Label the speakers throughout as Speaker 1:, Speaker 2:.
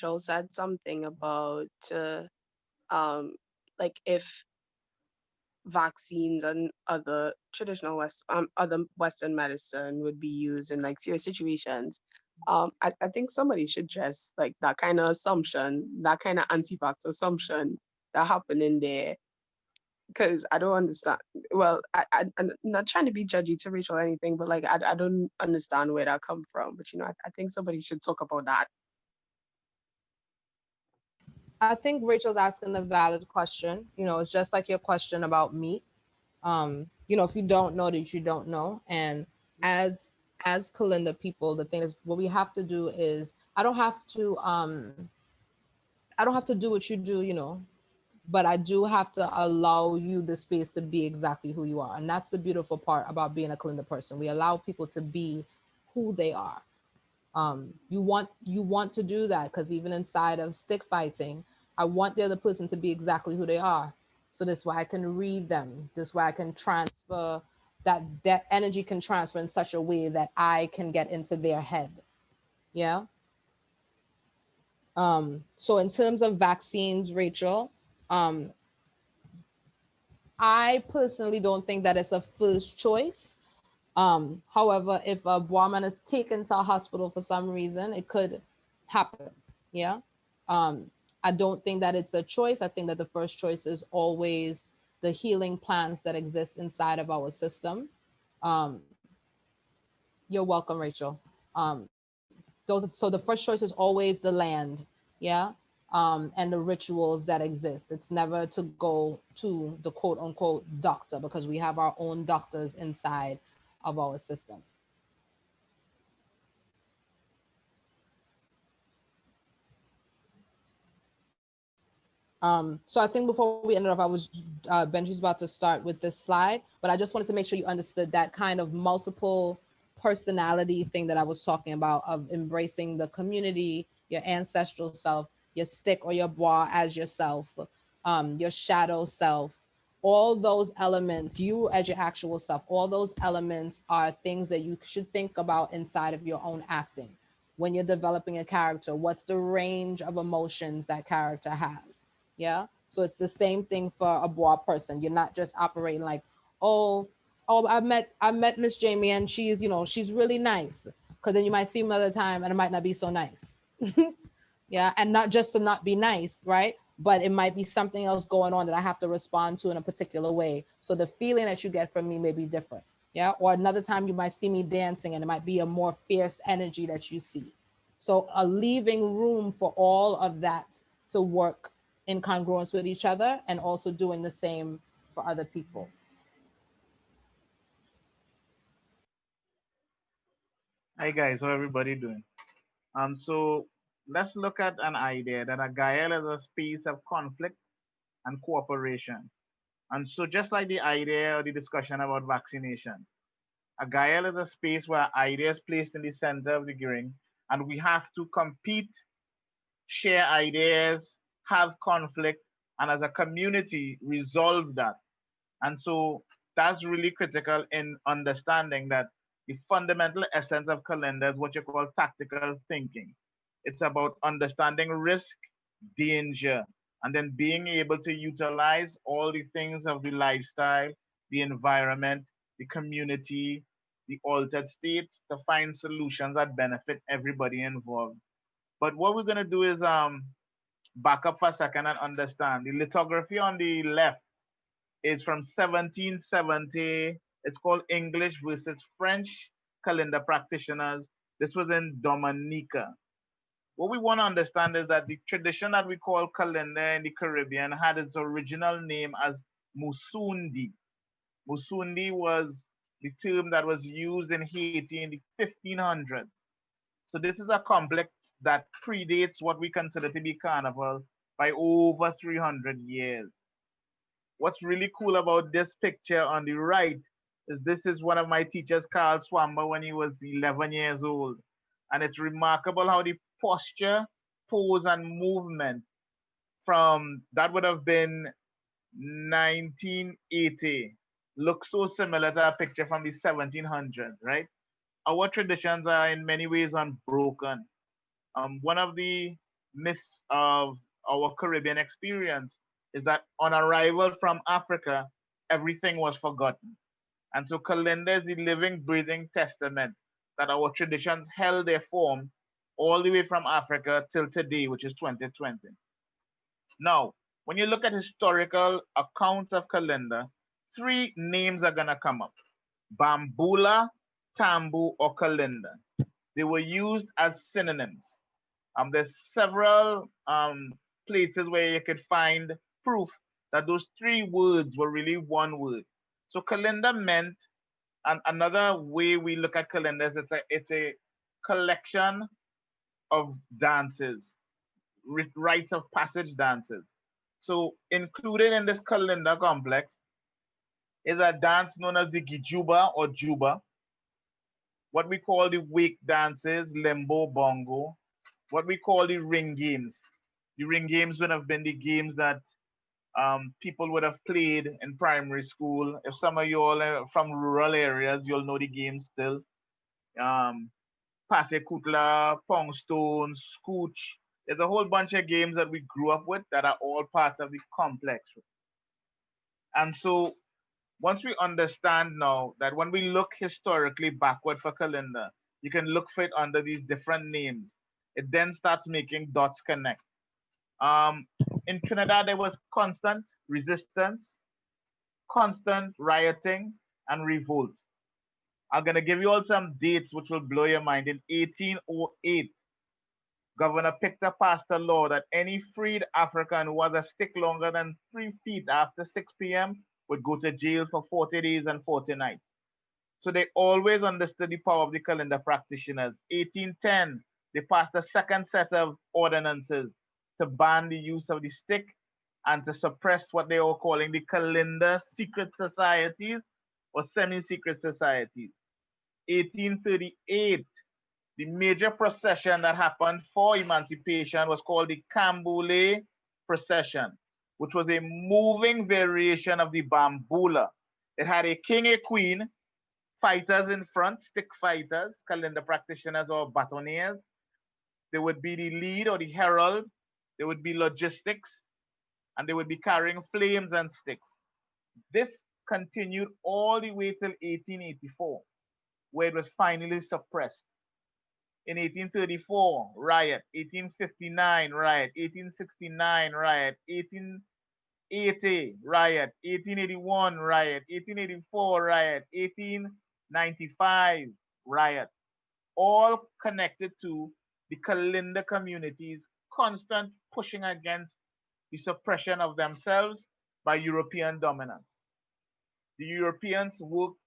Speaker 1: Rachel said something about um, like if vaccines and other other Western medicine would be used in like serious situations. I think somebody should just like that kind of assumption, that kind of anti-vax assumption that happened in there, because I don't understand. Well, I'm not trying to be judgy to Rachel or anything, but like I don't understand where that come from. But I think somebody should talk about that.
Speaker 2: I think Rachel's asking a valid question. It's just like your question about meat. If you don't know that you don't know. And as Kalinda people, the thing is, what we have to do is I don't have to do what you do, but I do have to allow you the space to be exactly who you are. And that's the beautiful part about being a Kalinda person. We allow people to be who they are. You want to do that because even inside of stick fighting, I want the other person to be exactly who they are. So this way I can read them. This way I can transfer that energy can transfer in such a way that I can get into their head. Yeah. So in terms of vaccines, Rachel, um, I personally don't think that it's a first choice. However, if a woman is taken to a hospital for some reason, it could happen. Yeah. Um, I don't think that it's a choice. I think that the first choice is always the healing plans that exist inside of our system. Um, you're welcome, Rachel. So the first choice is always the land. Yeah. And the rituals that exist. It's never to go to the quote unquote doctor because we have our own doctors inside of our system. So I think before we ended off, Benji's about to start with this slide, but I just wanted to make sure you understood that kind of multiple personality thing that I was talking about of embracing the community, your ancestral self, your stick or your bois as yourself, your shadow self, all those elements, you as your actual self, all those elements are things that you should think about inside of your own acting. When you're developing a character, what's the range of emotions that character has? Yeah. So it's the same thing for a bois person. You're not just operating like, oh, I met Miss Jamie and she's really nice. Because then you might see him another time and it might not be so nice. Yeah. And not just to not be nice, right? But it might be something else going on that I have to respond to in a particular way. So the feeling that you get from me may be different. Yeah. Or another time you might see me dancing and it might be a more fierce energy that you see. So leaving room for all of that to work in congruence with each other and also doing the same for other people.
Speaker 3: Hi guys, how everybody doing? So let's look at an idea that a Gael is a space of conflict and cooperation. And so just like the idea or the discussion about vaccination, a Gael is a space where ideas placed in the center of the ring, and we have to compete, share ideas, have conflict, and as a community resolve that. And so that's really critical in understanding that the fundamental essence of Kalinda is what you call tactical thinking. It's about understanding risk, danger, and then being able to utilize all the things of the lifestyle, the environment, the community, the altered states to find solutions that benefit everybody involved. But what we're going to do is back up for a second and understand. The lithography on the left is from 1770. It's called English versus French calendar practitioners. This was in Dominica. What we want to understand is that the tradition that we call calendar in the Caribbean had its original name as Musundi. Musundi was the term that was used in Haiti in the 1500s. So this is a complex that predates what we consider to be carnival by over 300 years. What's really cool about this picture on the right is this is one of my teachers, Carl Swamba, when he was 11 years old. And it's remarkable how the posture, pose, and movement from that would have been 1980 look so similar to a picture from the 1700s, right? Our traditions are in many ways unbroken. One of the myths of our Caribbean experience is that on arrival from Africa, everything was forgotten. And so Kalinda is the living, breathing testament that our traditions held their form all the way from Africa till today, which is 2020. Now, when you look at historical accounts of Kalinda, three names are going to come up: Bambula, Tambu, or Kalinda. They were used as synonyms. There's several places where you could find proof that those three words were really one word. So Kalinda meant, and another way we look at Kalinda is it's a collection of dances, rites of passage dances. So included in this Kalinda complex is a dance known as the Gijuba or Juba, what we call the wake dances, limbo, bongo, what we call the ring games. The ring games would have been the games that people would have played in primary school. If some of you all are from rural areas, you'll know the games still. Um, Pase Kutla, Pong Stones, Scooch. There's a whole bunch of games that we grew up with that are all part of the complex. And so once we understand now that when we look historically backward for Kalinda, you can look for it under these different names. It then starts making dots connect. Um, in Trinidad, there was constant resistance, constant rioting, and revolt. I'm going to give you all some dates which will blow your mind. In 1808, Governor Pictor passed a law that any freed African who was a stick longer than 3 feet after 6 p.m. would go to jail for 40 days and 40 nights. So they always understood the power of the Kalinda practitioners. 1810, they passed a second set of ordinances to ban the use of the stick and to suppress what they were calling the Kalinda secret societies or semi-secret societies. 1838, the major procession that happened for emancipation was called the Cambule procession, which was a moving variation of the Bambula. It had a king, a queen, fighters in front, stick fighters, Kalinda practitioners or batoniers. There would be the lead or the herald. There would be logistics, and they would be carrying flames and sticks. This continued all the way till 1884, where it was finally suppressed. In 1834, riot; 1859, riot; 1869, riot; 1880, riot; 1881, riot; 1884, riot; 1895, riot. All connected to the Kalinda community's constant pushing against the suppression of themselves by European dominance. The Europeans worked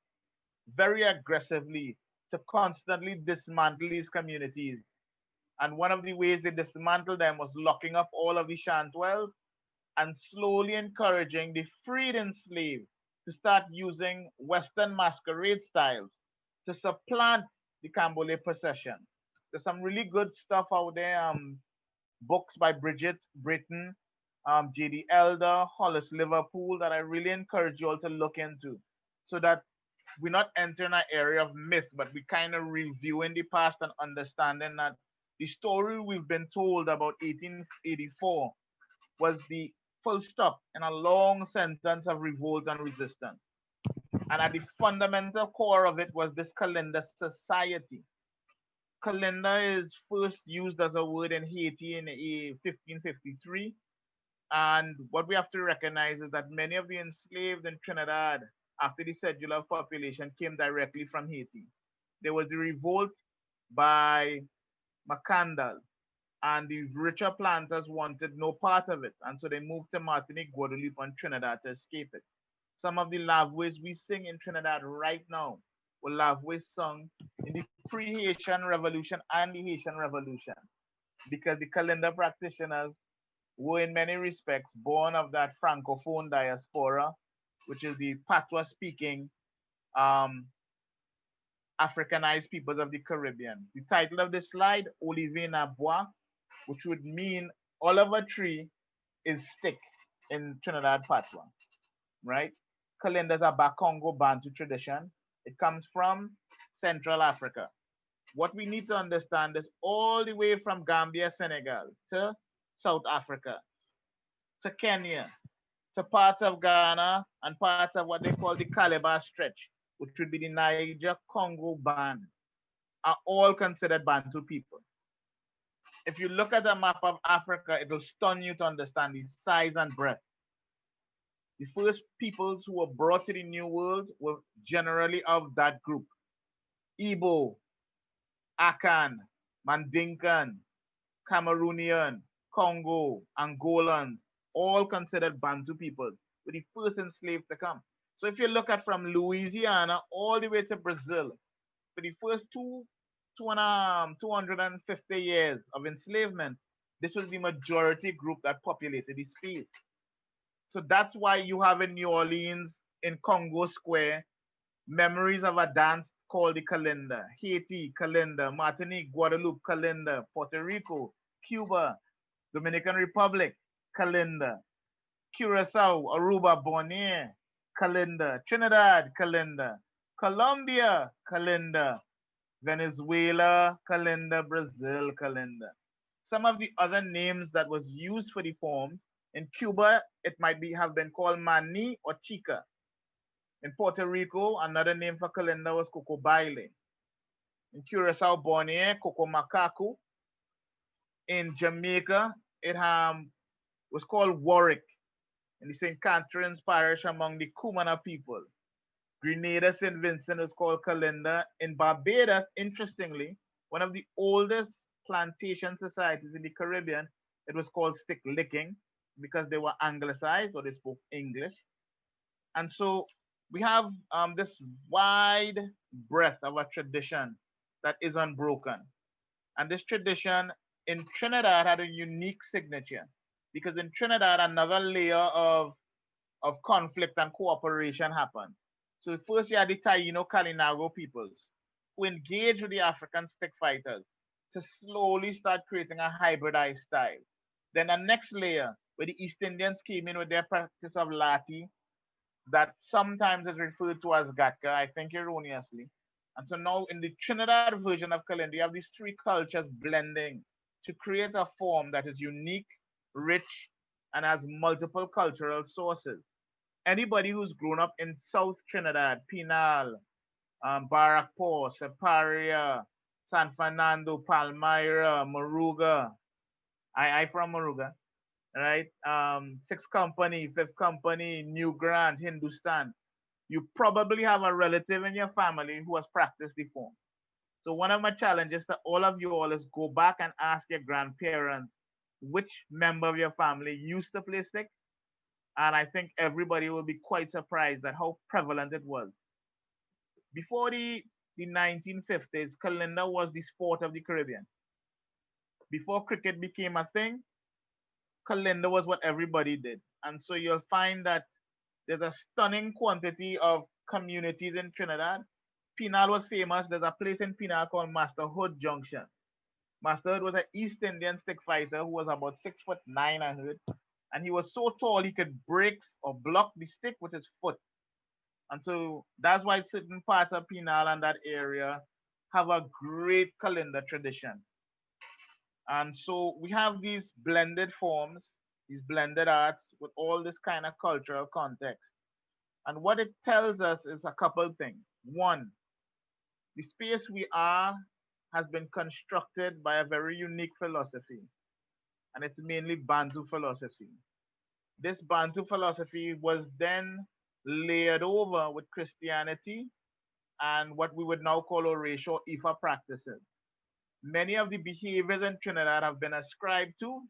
Speaker 3: very aggressively to constantly dismantle these communities. And one of the ways they dismantled them was locking up all of the chantwells and slowly encouraging the freed enslaved to start using Western masquerade styles to supplant the Cambole procession. There's some really good stuff out there. Books by Bridget Britton, J.D. Elder, Hollis Liverpool that I really encourage you all to look into so that we're not entering an area of myth, but we kind of reviewing the past and understanding that the story we've been told about 1884 was the full stop in a long sentence of revolt and resistance. And at the fundamental core of it was this Kalinda society. Kalinda is first used as a word in Haiti in 1553. And what we have to recognize is that many of the enslaved in Trinidad after the settler population came directly from Haiti. There was the revolt by Macandal, and the richer planters wanted no part of it, and so they moved to Martinique, Guadeloupe, and Trinidad to escape it. Some of the lavways we sing in Trinidad right now were lavways sung in the pre-Haitian Revolution and the Haitian Revolution, because the Kalinda practitioners were in many respects born of that Francophone diaspora, which is the patois-speaking um, Africanized peoples of the Caribbean. The title of this slide, Olivier na Bois, which would mean Oliver tree is stick in Trinidad patois, right? Kalinda is a Bakongo Bantu tradition. It comes from Central Africa. What we need to understand is all the way from Gambia, Senegal to South Africa, to Kenya, to parts of Ghana and parts of what they call the Calabar Stretch, which would be the Niger Congo band, are all considered Bantu people. If you look at a map of Africa, it will stun you to understand the size and breadth. The first peoples who were brought to the New World were generally of that group. Igbo, Akan, Mandinkan, Cameroonian, Congo, Angolan, all considered Bantu peoples, were the first enslaved to come. So if you look at from Louisiana all the way to Brazil, for the first 250 years of enslavement, this was the majority group that populated the space. So that's why you have in New Orleans, in Congo Square, memories of a dance called the Kalinda. Haiti, Kalinda. Martinique, Guadeloupe, Kalinda. Puerto Rico, Cuba, Dominican Republic, Kalinda. Curacao, Aruba, Bonaire, Kalinda. Trinidad, Kalinda. Colombia, Kalinda. Venezuela, Kalinda. Brazil, Kalinda. Some of the other names that was used for the form in Cuba, it might be have been called Mani or Chica. In Puerto Rico, another name for Kalinda was Coco Baile. In Curacao, Bonaire, Coco Macaco. In Jamaica, it was called Warwick in the St. Catherine's Parish among the Kumana people. Grenada, St. Vincent is called Kalinda. In Barbados, interestingly, one of the oldest plantation societies in the Caribbean, it was called Stick Licking because they were anglicized or they spoke English. And so we have this wide breadth of a tradition that is unbroken. And this tradition in Trinidad had a unique signature because in Trinidad, another layer of conflict and cooperation happened. So first you had the Taino Kalinago peoples who engaged with the African stick fighters to slowly start creating a hybridized style. Then the next layer, where the East Indians came in with their practice of Lati, that sometimes is referred to as Gatka, I think erroneously. And so now in the Trinidad version of Kalinda, you have these three cultures blending to create a form that is unique, rich, and has multiple cultural sources. Anybody who's grown up in South Trinidad, Pinal, Barrackpore, Separia, San Fernando, Palmyra, Moruga. I from Moruga, right? Sixth Company, Fifth Company, New Grant, Hindustan. You probably have a relative in your family who has practiced the form. So one of my challenges to all of you all is go back and ask your grandparents which member of your family used to play stick, and I think everybody will be quite surprised at how prevalent it was. Before the 1950s, Kalinda was the sport of the Caribbean. Before cricket became a thing, Kalinda was what everybody did. And so you'll find that there's a stunning quantity of communities in Trinidad. Pinal was famous. There's a place in Pinal called Master Hood Junction. Master Hood was an East Indian stick fighter who was about 6'9", I heard. And he was so tall he could break or block the stick with his foot. And so that's why certain parts of Pinal and that area have a great calendar tradition. And so we have these blended forms, these blended arts with all this kind of cultural context. And what it tells us is a couple things. One, the space we are has been constructed by a very unique philosophy, and it's mainly Bantu philosophy. This Bantu philosophy was then layered over with Christianity and what we would now call Horatio Ifa practices. Many of the behaviors in Trinidad have been ascribed to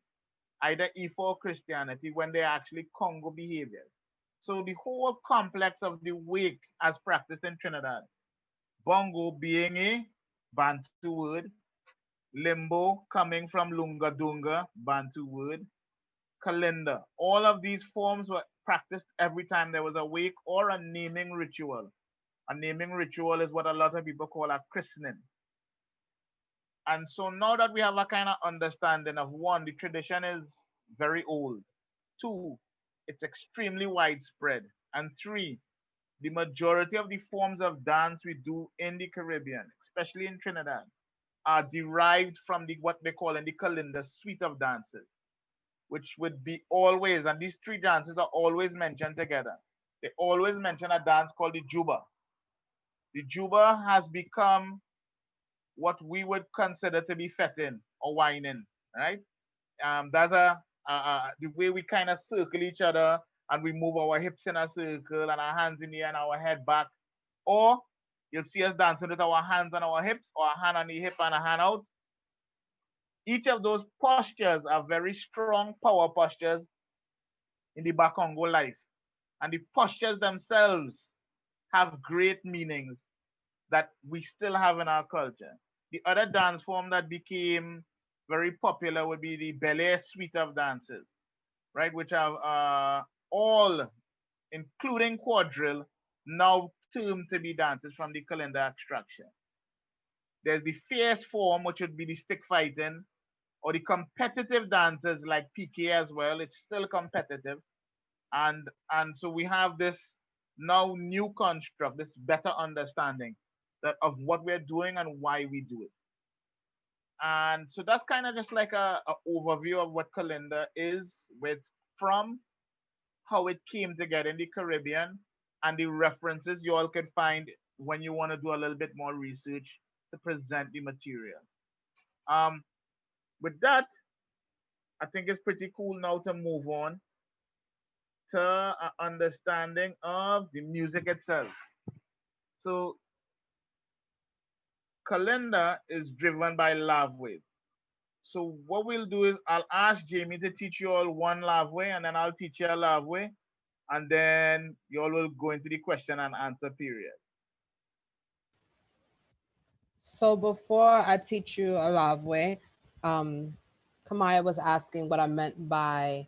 Speaker 3: either Ifa or Christianity when they're actually Congo behaviors. So the whole complex of the wake as practiced in Trinidad, bongo being a Bantu word, limbo coming from Lunga Dunga, Bantu word, Kalinda. All of these forms were practiced every time there was a wake or a naming ritual. A naming ritual is what a lot of people call a christening. And so now that we have a kind of understanding of one, the tradition is very old. Two, it's extremely widespread. And three, the majority of the forms of dance we do in the Caribbean, especially in Trinidad, are derived from the what they call in the Kalinda suite of dances. which would be always, and these three dances are always mentioned together. They always mention a dance called the Juba. The Juba has become what we would consider to be fetting or whining, right? That's the way we kind of circle each other and we move our hips in a circle and our hands in the air and our head back. Or you'll see us dancing with our hands on our hips or a hand on the hip and a hand out. Each of those postures are very strong power postures in the Bakongo life. And the postures themselves have great meanings that we still have in our culture. The other dance form that became very popular would be the Bel Air suite of dances, right? Which have all, including quadrille, now termed to be dances from the Kalinda extraction. There's the fierce form, which would be the stick fighting, or the competitive dances like PK as well. It's still competitive, and so we have this now new construct, this better understanding that of what we're doing and why we do it. And so that's kind of just like a overview of what Kalinda is, with from how it came together in the Caribbean and the references you all could find when you want to do a little bit more research to present the material. Um, with that, I think it's pretty cool now to move on to an understanding of the music itself. So Kalinda is driven by love wave. So what we'll do is I'll ask Jamie to teach you all one love way, and then I'll teach you a love way, and then you all will go into the question and answer period.
Speaker 2: So before I teach you a love way, um, Kamaya was asking what I meant by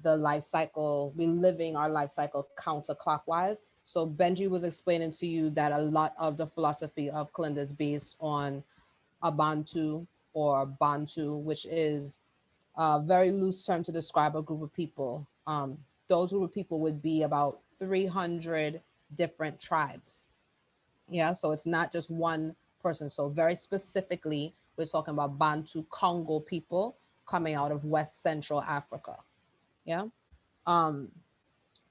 Speaker 2: the life cycle, we living our life cycle counterclockwise. So Benji was explaining to you that a lot of the philosophy of Kalinda is based on Abantu or Bantu, which is a very loose term to describe a group of people. Those group of people would be about 300 different tribes. Yeah, so it's not just one person. So very specifically, we're talking about Bantu Congo people coming out of West Central Africa. Yeah. Um,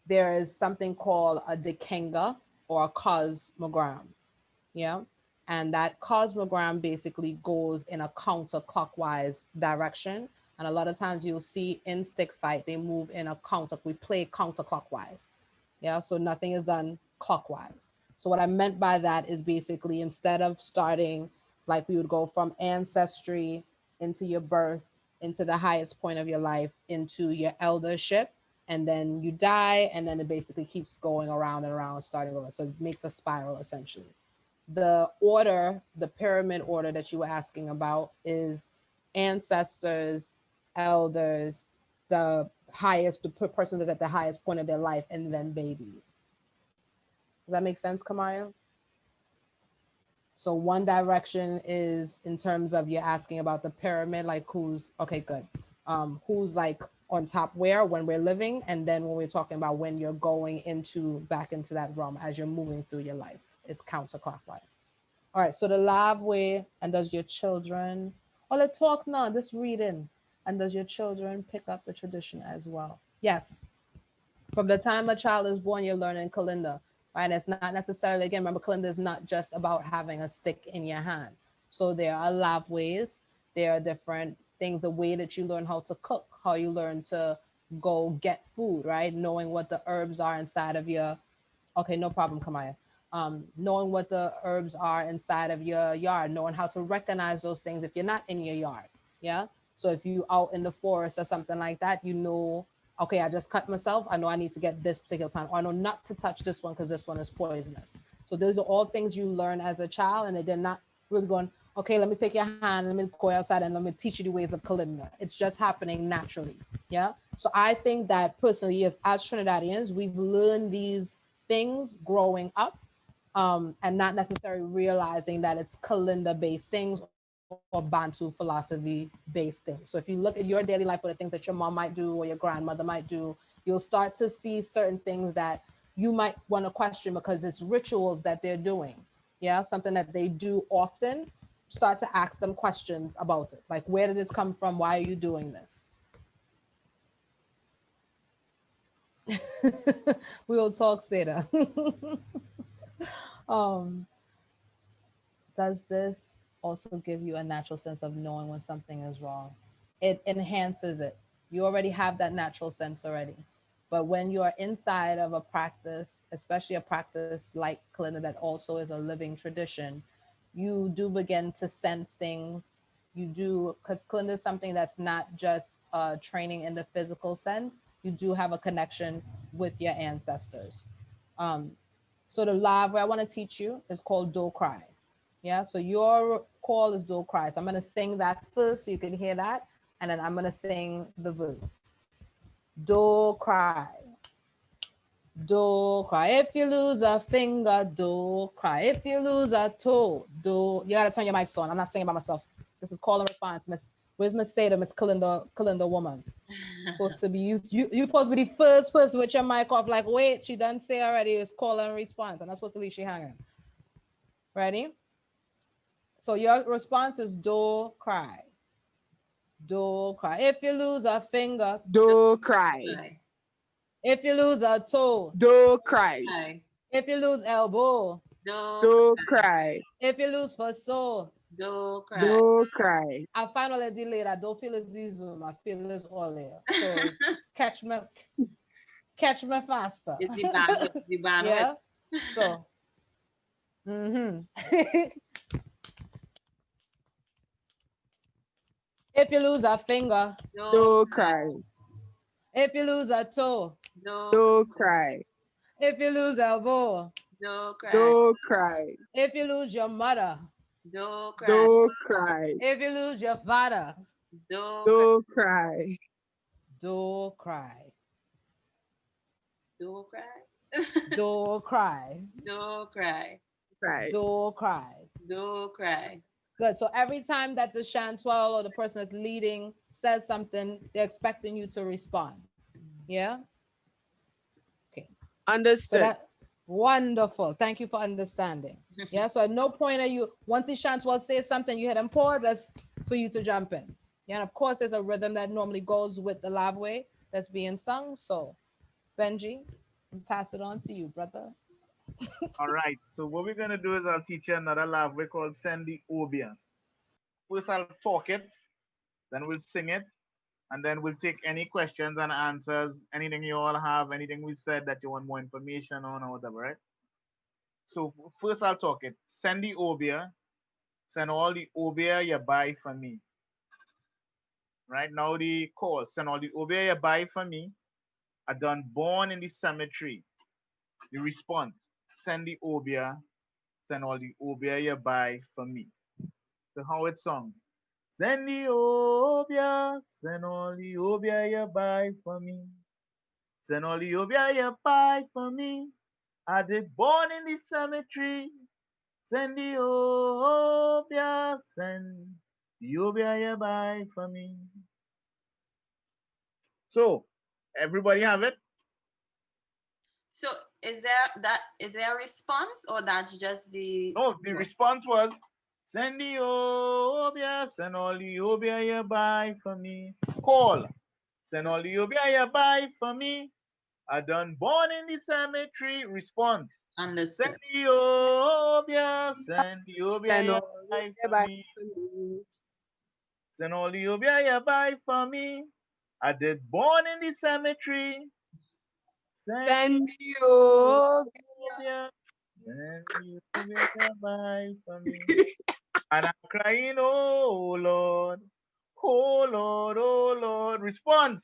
Speaker 2: there is something called a Dekenga or a cosmogram. Yeah. And that cosmogram basically goes in a counterclockwise direction. And a lot of times you'll see in stick fight, they move in a we play counterclockwise. Yeah. So nothing is done clockwise. So what I meant by that is basically instead of starting like we would go from ancestry into your birth, into the highest point of your life, into your eldership, and then you die, and then it basically keeps going around and around, starting over. So it makes a spiral essentially. The order, the pyramid order that you were asking about is ancestors, elders, the highest, the person that's at the highest point of their life, and then babies. Does that make sense, Kamaya? So one direction is in terms of you're asking about the pyramid, like who's okay, good. Who's like on top where when we're living, and then when we're talking about when you're going into back into that realm as you're moving through your life, it's counterclockwise. All right, so the lab way, and does your children, or the talk now, this reading, and does your children pick up the tradition as well? Yes. From the time a child is born, you're learning Kalinda, right? It's not necessarily, again, remember, Kalinda is not just about having a stick in your hand. So there are lab ways, there are different things, the way that you learn how to cook, how you learn to go get food, right? Knowing what the herbs are inside of your, okay, no problem, Kamaya. Knowing what the herbs are inside of your yard, knowing how to recognize those things if you're not in your yard. Yeah. So if you out in the forest or something like that, you know, okay, I just cut myself. I know I need to get this particular plant, or I know not to touch this one because this one is poisonous. So those are all things you learn as a child, and they're not really going, okay, let me take your hand, let me go outside and let me teach you the ways of Kalinda. It's just happening naturally. Yeah. So I think that personally, as Trinidadians, we've learned these things growing up, and not necessarily realizing that it's Kalinda based things or Bantu philosophy based things. So if you look at your daily life or the things that your mom might do or your grandmother might do, you'll start to see certain things that you might want to question because it's rituals that they're doing. Yeah, something that they do often. Start to ask them questions about it. Like, where did this come from? Why are you doing this? We'll talk later. um, does this also give you a natural sense of knowing when something is wrong? It enhances it. You already have that natural sense already. But when you are inside of a practice, especially a practice like Kalinda that also is a living tradition, you do begin to sense things. You do, because Kalinda is something that's not just training in the physical sense. You do have a connection with your ancestors. Um, so the live way I want to teach you is called Do Cry. Yeah, so your call is Do Cry. So I'm going to sing that first so you can hear that. And then I'm going to sing the verse. Do cry. Do cry. If you lose a finger, do cry. If you lose a toe, do. You got to turn your mics on. I'm not singing by myself. This is call and response. Where's Miss Seda, Miss Kalinda woman? Supposed to be you supposed to be the first person with your mic off, like, wait, she done say already, it's call and response. I'm not supposed to leave she hanging. Ready? So your response is do cry. Do cry. If you lose a finger,
Speaker 1: Do cry.
Speaker 2: if you lose a toe,
Speaker 1: Do cry.
Speaker 2: if you lose elbow,
Speaker 1: Do cry.
Speaker 2: if you lose for soul,
Speaker 1: Do cry.
Speaker 2: I finally delayed. I don't feel it's the Zoom. I feel it's all there. So catch me faster.
Speaker 4: It's the bandwidth.
Speaker 2: Yeah. So. Mm-hmm. If you lose a finger,
Speaker 1: Do cry.
Speaker 2: if you lose a toe,
Speaker 1: Do cry.
Speaker 2: if you lose elbow,
Speaker 1: Do cry.
Speaker 2: if you lose your mother,
Speaker 1: Do cry.
Speaker 2: if you lose your father,
Speaker 1: Do cry.
Speaker 2: do cry.
Speaker 4: Do cry.
Speaker 2: Do cry.
Speaker 4: Do cry.
Speaker 1: Cry.
Speaker 2: Do cry.
Speaker 4: Do cry.
Speaker 2: Good. So every time that the chantuelle or the person that's leading says something, they're expecting you to respond. Yeah? Okay. So
Speaker 1: Understood.
Speaker 2: that wonderful. Thank you for understanding. Yeah. So at no point are you, once the chantuelle says something, you hit and pause, that's for you to jump in. Yeah. And of course, there's a rhythm that normally goes with the live way that's being sung. So Benji, I'll pass it on to you, brother.
Speaker 3: All right. So what we're gonna do is I'll teach you another laugh we call Sandy Obia. First I'll talk it, then we'll sing it, and then we'll take any questions and answers, anything you all have, anything we said that you want more information on or whatever, right? So first I'll talk it. Sandy Obia, send all the Obia you buy for me. Right now the call, send all the Obia you buy for me. I done born in the cemetery. The response, send the Obia, send all the Obia you buy for me. So how it sounds. Send the Obia, send all the Obia you buy for me. Send all the Obia you buy for me. I did born in the cemetery. Send the Obia, send the Obia you buy for me. So, everybody have it?
Speaker 4: So is there a response or that's just the
Speaker 3: No, the response was, send the Obia, send all the Obia you buy for me. Call, send all the Obia you buy for me. I done born in the cemetery. Response,
Speaker 4: understood?
Speaker 3: send the Obia, send the Obia
Speaker 1: Send
Speaker 3: you
Speaker 1: all
Speaker 3: buy
Speaker 1: the
Speaker 3: for
Speaker 1: back
Speaker 3: me.
Speaker 1: to me.
Speaker 3: Send all the Obia you buy for me. I did born in the cemetery. Send
Speaker 1: Send
Speaker 3: the
Speaker 1: you.
Speaker 3: Obia, send the Obia you buy for me. And I'm crying, oh Lord, oh Lord, oh Lord. Response.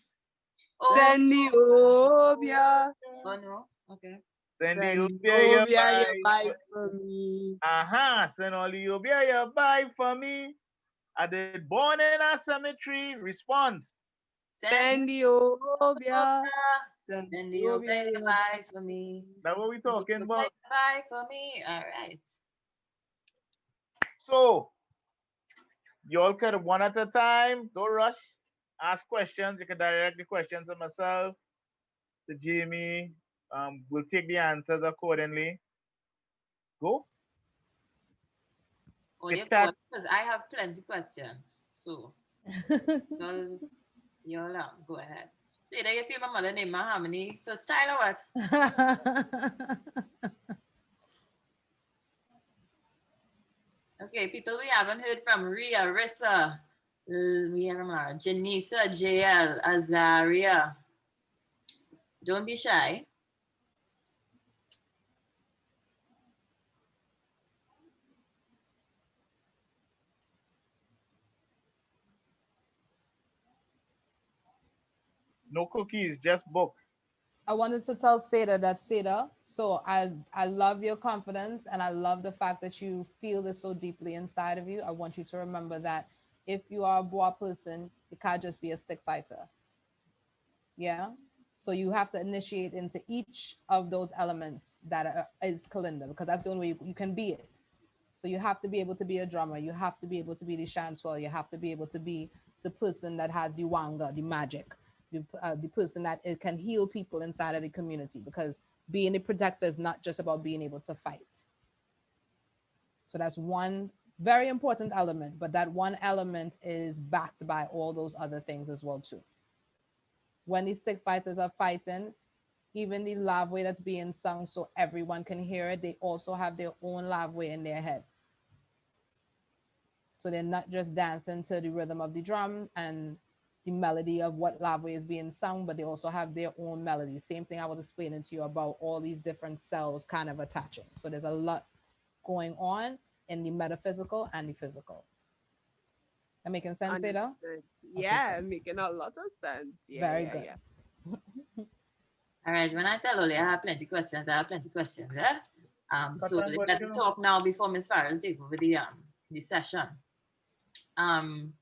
Speaker 4: Oh,
Speaker 1: Send you. Yeah.
Speaker 4: oh no. Okay.
Speaker 3: Send the
Speaker 1: Send
Speaker 3: Obia you
Speaker 1: you. Yeah, you
Speaker 3: buy.
Speaker 1: buy for me.
Speaker 3: Send all the Obia you buy for me. I did born in a cemetery. Response.
Speaker 4: Send
Speaker 1: Send you. Yeah.
Speaker 4: Obia.
Speaker 1: Send
Speaker 4: Send the
Speaker 1: you.
Speaker 4: Obia
Speaker 1: Yeah,
Speaker 4: you
Speaker 1: you
Speaker 4: buy for me.
Speaker 3: That's what we
Speaker 4: Send the
Speaker 3: talking
Speaker 4: Obia
Speaker 3: about.
Speaker 4: you buy for me. All right.
Speaker 3: So, you all could one at a time. Don't rush. Ask questions. You can direct the questions to myself, to Jamie. We'll take the answers accordingly. Go.
Speaker 4: Oh,
Speaker 3: Kit
Speaker 4: you go
Speaker 3: Kat.
Speaker 4: because I have plenty questions. So y'all, y'all go ahead. Say that you feel my mother named Harmony for style or what? Okay, people we haven't heard from Ria, Rissa, we have Janisa, JL, Azaria. Don't be shy.
Speaker 3: No cookies, just books.
Speaker 2: I wanted to tell Seda that Seda, so I love your confidence and I love the fact that you feel this so deeply inside of you. I want you to remember that if you are a Bois person, you can't just be a stick fighter. Yeah. So you have to initiate into each of those elements that is Kalinda, because that's the only way you can be it. So you have to be able to be a drummer. You have to be able to be the chanteur. You have to be able to be the person that has the wanga, the magic, the person that it can heal people inside of the community. Because being a protector is not just about being able to fight. So that's one very important element. But that one element is backed by all those other things as well too. When these stick fighters are fighting, even the live way that's being sung so everyone can hear it, they also have their own live way in their head. So they're not just dancing to the rhythm of the drum and the melody of what live way is being sung, but they also have their own melody. Same thing I was explaining to you about all these different cells kind of attaching. So there's a lot going on in the metaphysical and the physical. That making sense, Ada?
Speaker 1: Understood.
Speaker 2: Okay,
Speaker 1: Yeah,
Speaker 2: good.
Speaker 1: making a lot of sense. Yeah,
Speaker 2: Very
Speaker 1: yeah,
Speaker 2: good.
Speaker 1: yeah.
Speaker 4: All right, when I tell Oli I have plenty questions, I have plenty questions. Eh?
Speaker 3: Cut
Speaker 4: So
Speaker 3: and go
Speaker 4: let me
Speaker 3: to
Speaker 4: talk now before Miss Farrell take over the session. Um,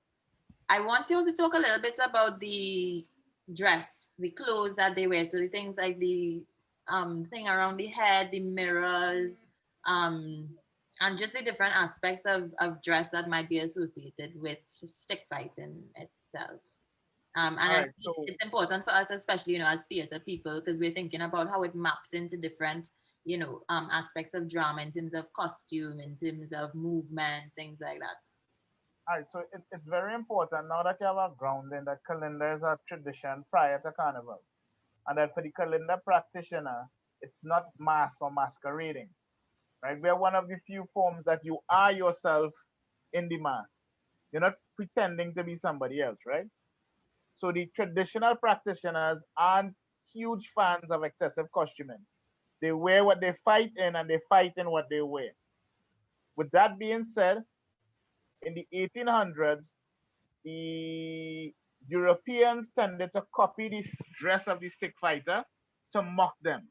Speaker 4: I want you to talk a little bit about the dress, the clothes that they wear. So the things like the thing around the head, the mirrors, um, and just the different aspects of dress that might be associated with stick fighting itself. And
Speaker 3: all
Speaker 4: I
Speaker 3: right.
Speaker 4: think
Speaker 3: So
Speaker 4: it's important for us, especially, as theater people, because we're thinking about how it maps into different, aspects of drama in terms of costume, in terms of movement, things like that.
Speaker 3: all right, so it's very important now that you have a grounding that calendar is a tradition prior to carnival. And that for the calendar practitioner, it's not mask or masquerading. Right? We're one of the few forms that you are yourself in the mask. You're not pretending to be somebody else, right? So the traditional practitioners aren't huge fans of excessive costuming. They wear what they fight in and they fight in what they wear. With that being said, in the 1800s, the Europeans tended to copy the dress of the stick fighter to mock them.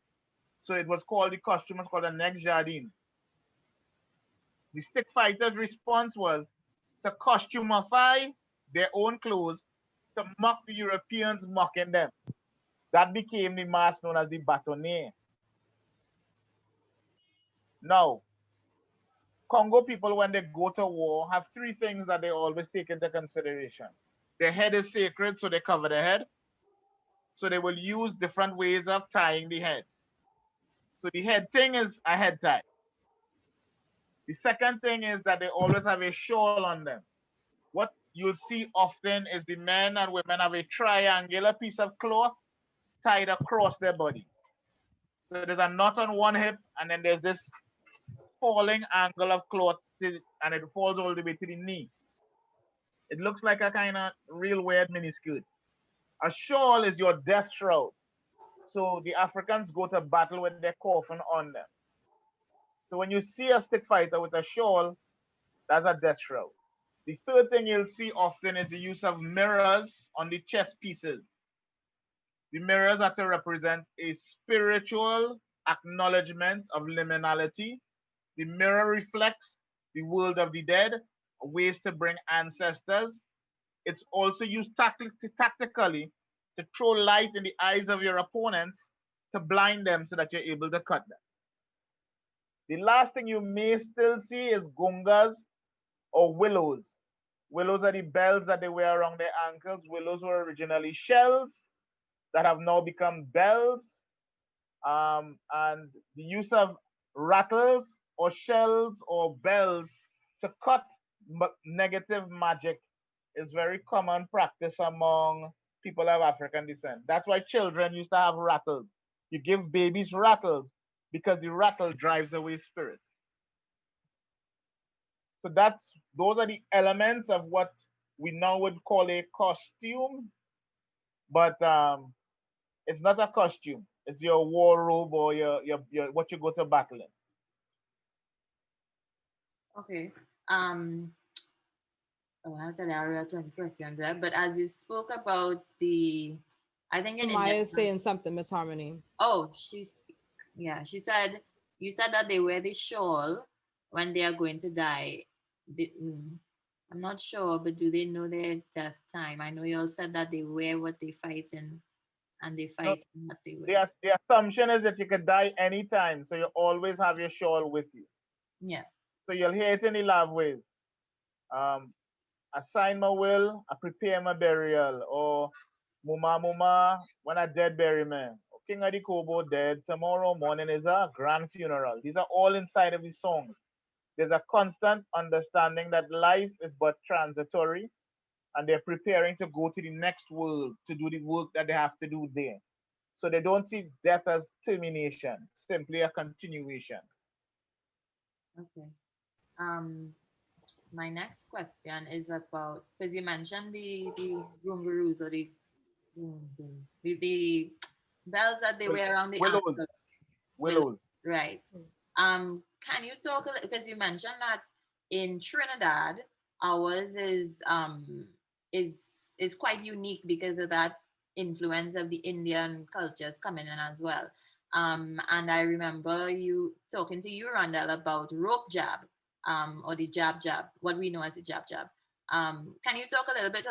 Speaker 3: So it was called, the costume was called a neck jardine. The stick fighters' response was to costumify their own clothes to mock the Europeans mocking them. That became the mask known as the bâtonnier. Now, Congo people, when they go to war, have three things that they always take into consideration. Their head is sacred, so they cover their head. So they will use different ways of tying the head. So the head thing is a head tie. The second thing is that they always have a shawl on them. What you'll see often is the men and women have a triangular piece of cloth tied across their body. So there's a knot on one hip, and then there's this falling angle of cloth, and it falls all the way to the knee. It looks like a kind of real weird miniskirt. A shawl is your death shroud. So the Africans go to battle with their coffin on them. So when you see a stick fighter with a shawl, that's a death shroud. The third thing you'll see often is the use of mirrors on the chest pieces. The mirrors are to represent a spiritual acknowledgement of liminality. The mirror reflects the world of the dead, ways to bring ancestors. It's also used tactically to throw light in the eyes of your opponents to blind them so that you're able to cut them. The last thing you may still see is gungas or willows. Willows are the bells that they wear around their ankles. Willows were originally shells that have now become bells. And the use of rattles or shells or bells to cut negative magic is very common practice among people of African descent. That's why children used to have rattles. You give babies rattles because the rattle drives away spirits. So those are the elements of what we now would call a costume, but it's not a costume. It's your war robe or your what you go to battle in.
Speaker 4: Okay. Oh, I'll tell you, I have 20 questions there. But as you spoke about I think in India.
Speaker 2: Maya is saying something, Miss Harmony.
Speaker 4: Oh, yeah, you said that they wear the shawl when they are going to die. I'm not sure, but do they know their death time? I know you all said that they wear what they fight in and they
Speaker 3: No,
Speaker 4: fight in what they wear.
Speaker 3: the assumption is that you could die anytime, so you always have your shawl with you.
Speaker 4: Yeah.
Speaker 3: So you'll hear it in the love ways. Um, I sign my will, I prepare my burial, or Muma Muma, when I dead bury me. King of the Kobo dead, tomorrow morning is a grand funeral. These are all inside of his songs. There's a constant understanding that life is but transitory and they're preparing to go to the next world to do the work that they have to do there. So they don't see death as termination, simply a continuation.
Speaker 4: Okay. Um, my next question is about, because you mentioned the gungaroos or the bells that they
Speaker 3: Will-
Speaker 4: wear around the
Speaker 3: Willows,
Speaker 4: ankle. Willows,
Speaker 3: willows.
Speaker 4: right. Can you talk a little, because you mentioned that in Trinidad, ours is quite unique because of that influence of the Indian cultures coming in as well. And I remember you talking to you, Rondel, about rope jab, or the jab jab, what we know as the jab jab. Can you talk a little bit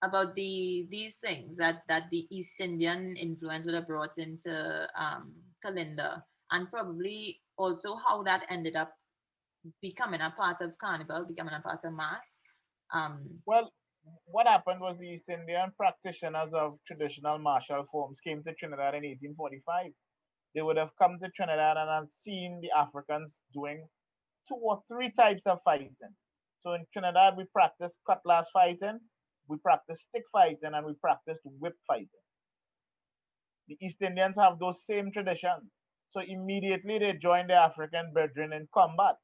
Speaker 4: about these things that the East Indian influence would have brought into Kalinda, and probably also how that ended up becoming a part of carnival, becoming a part of mass.
Speaker 3: Well, what happened was the East Indian practitioners of traditional martial forms came to Trinidad in 1845. They would have come to Trinidad and had seen the Africans doing two or three types of fighting. So in Trinidad, we practice cutlass fighting, we practice stick fighting, and we practice whip fighting. The East Indians have those same traditions. So immediately they joined their African brethren in combat.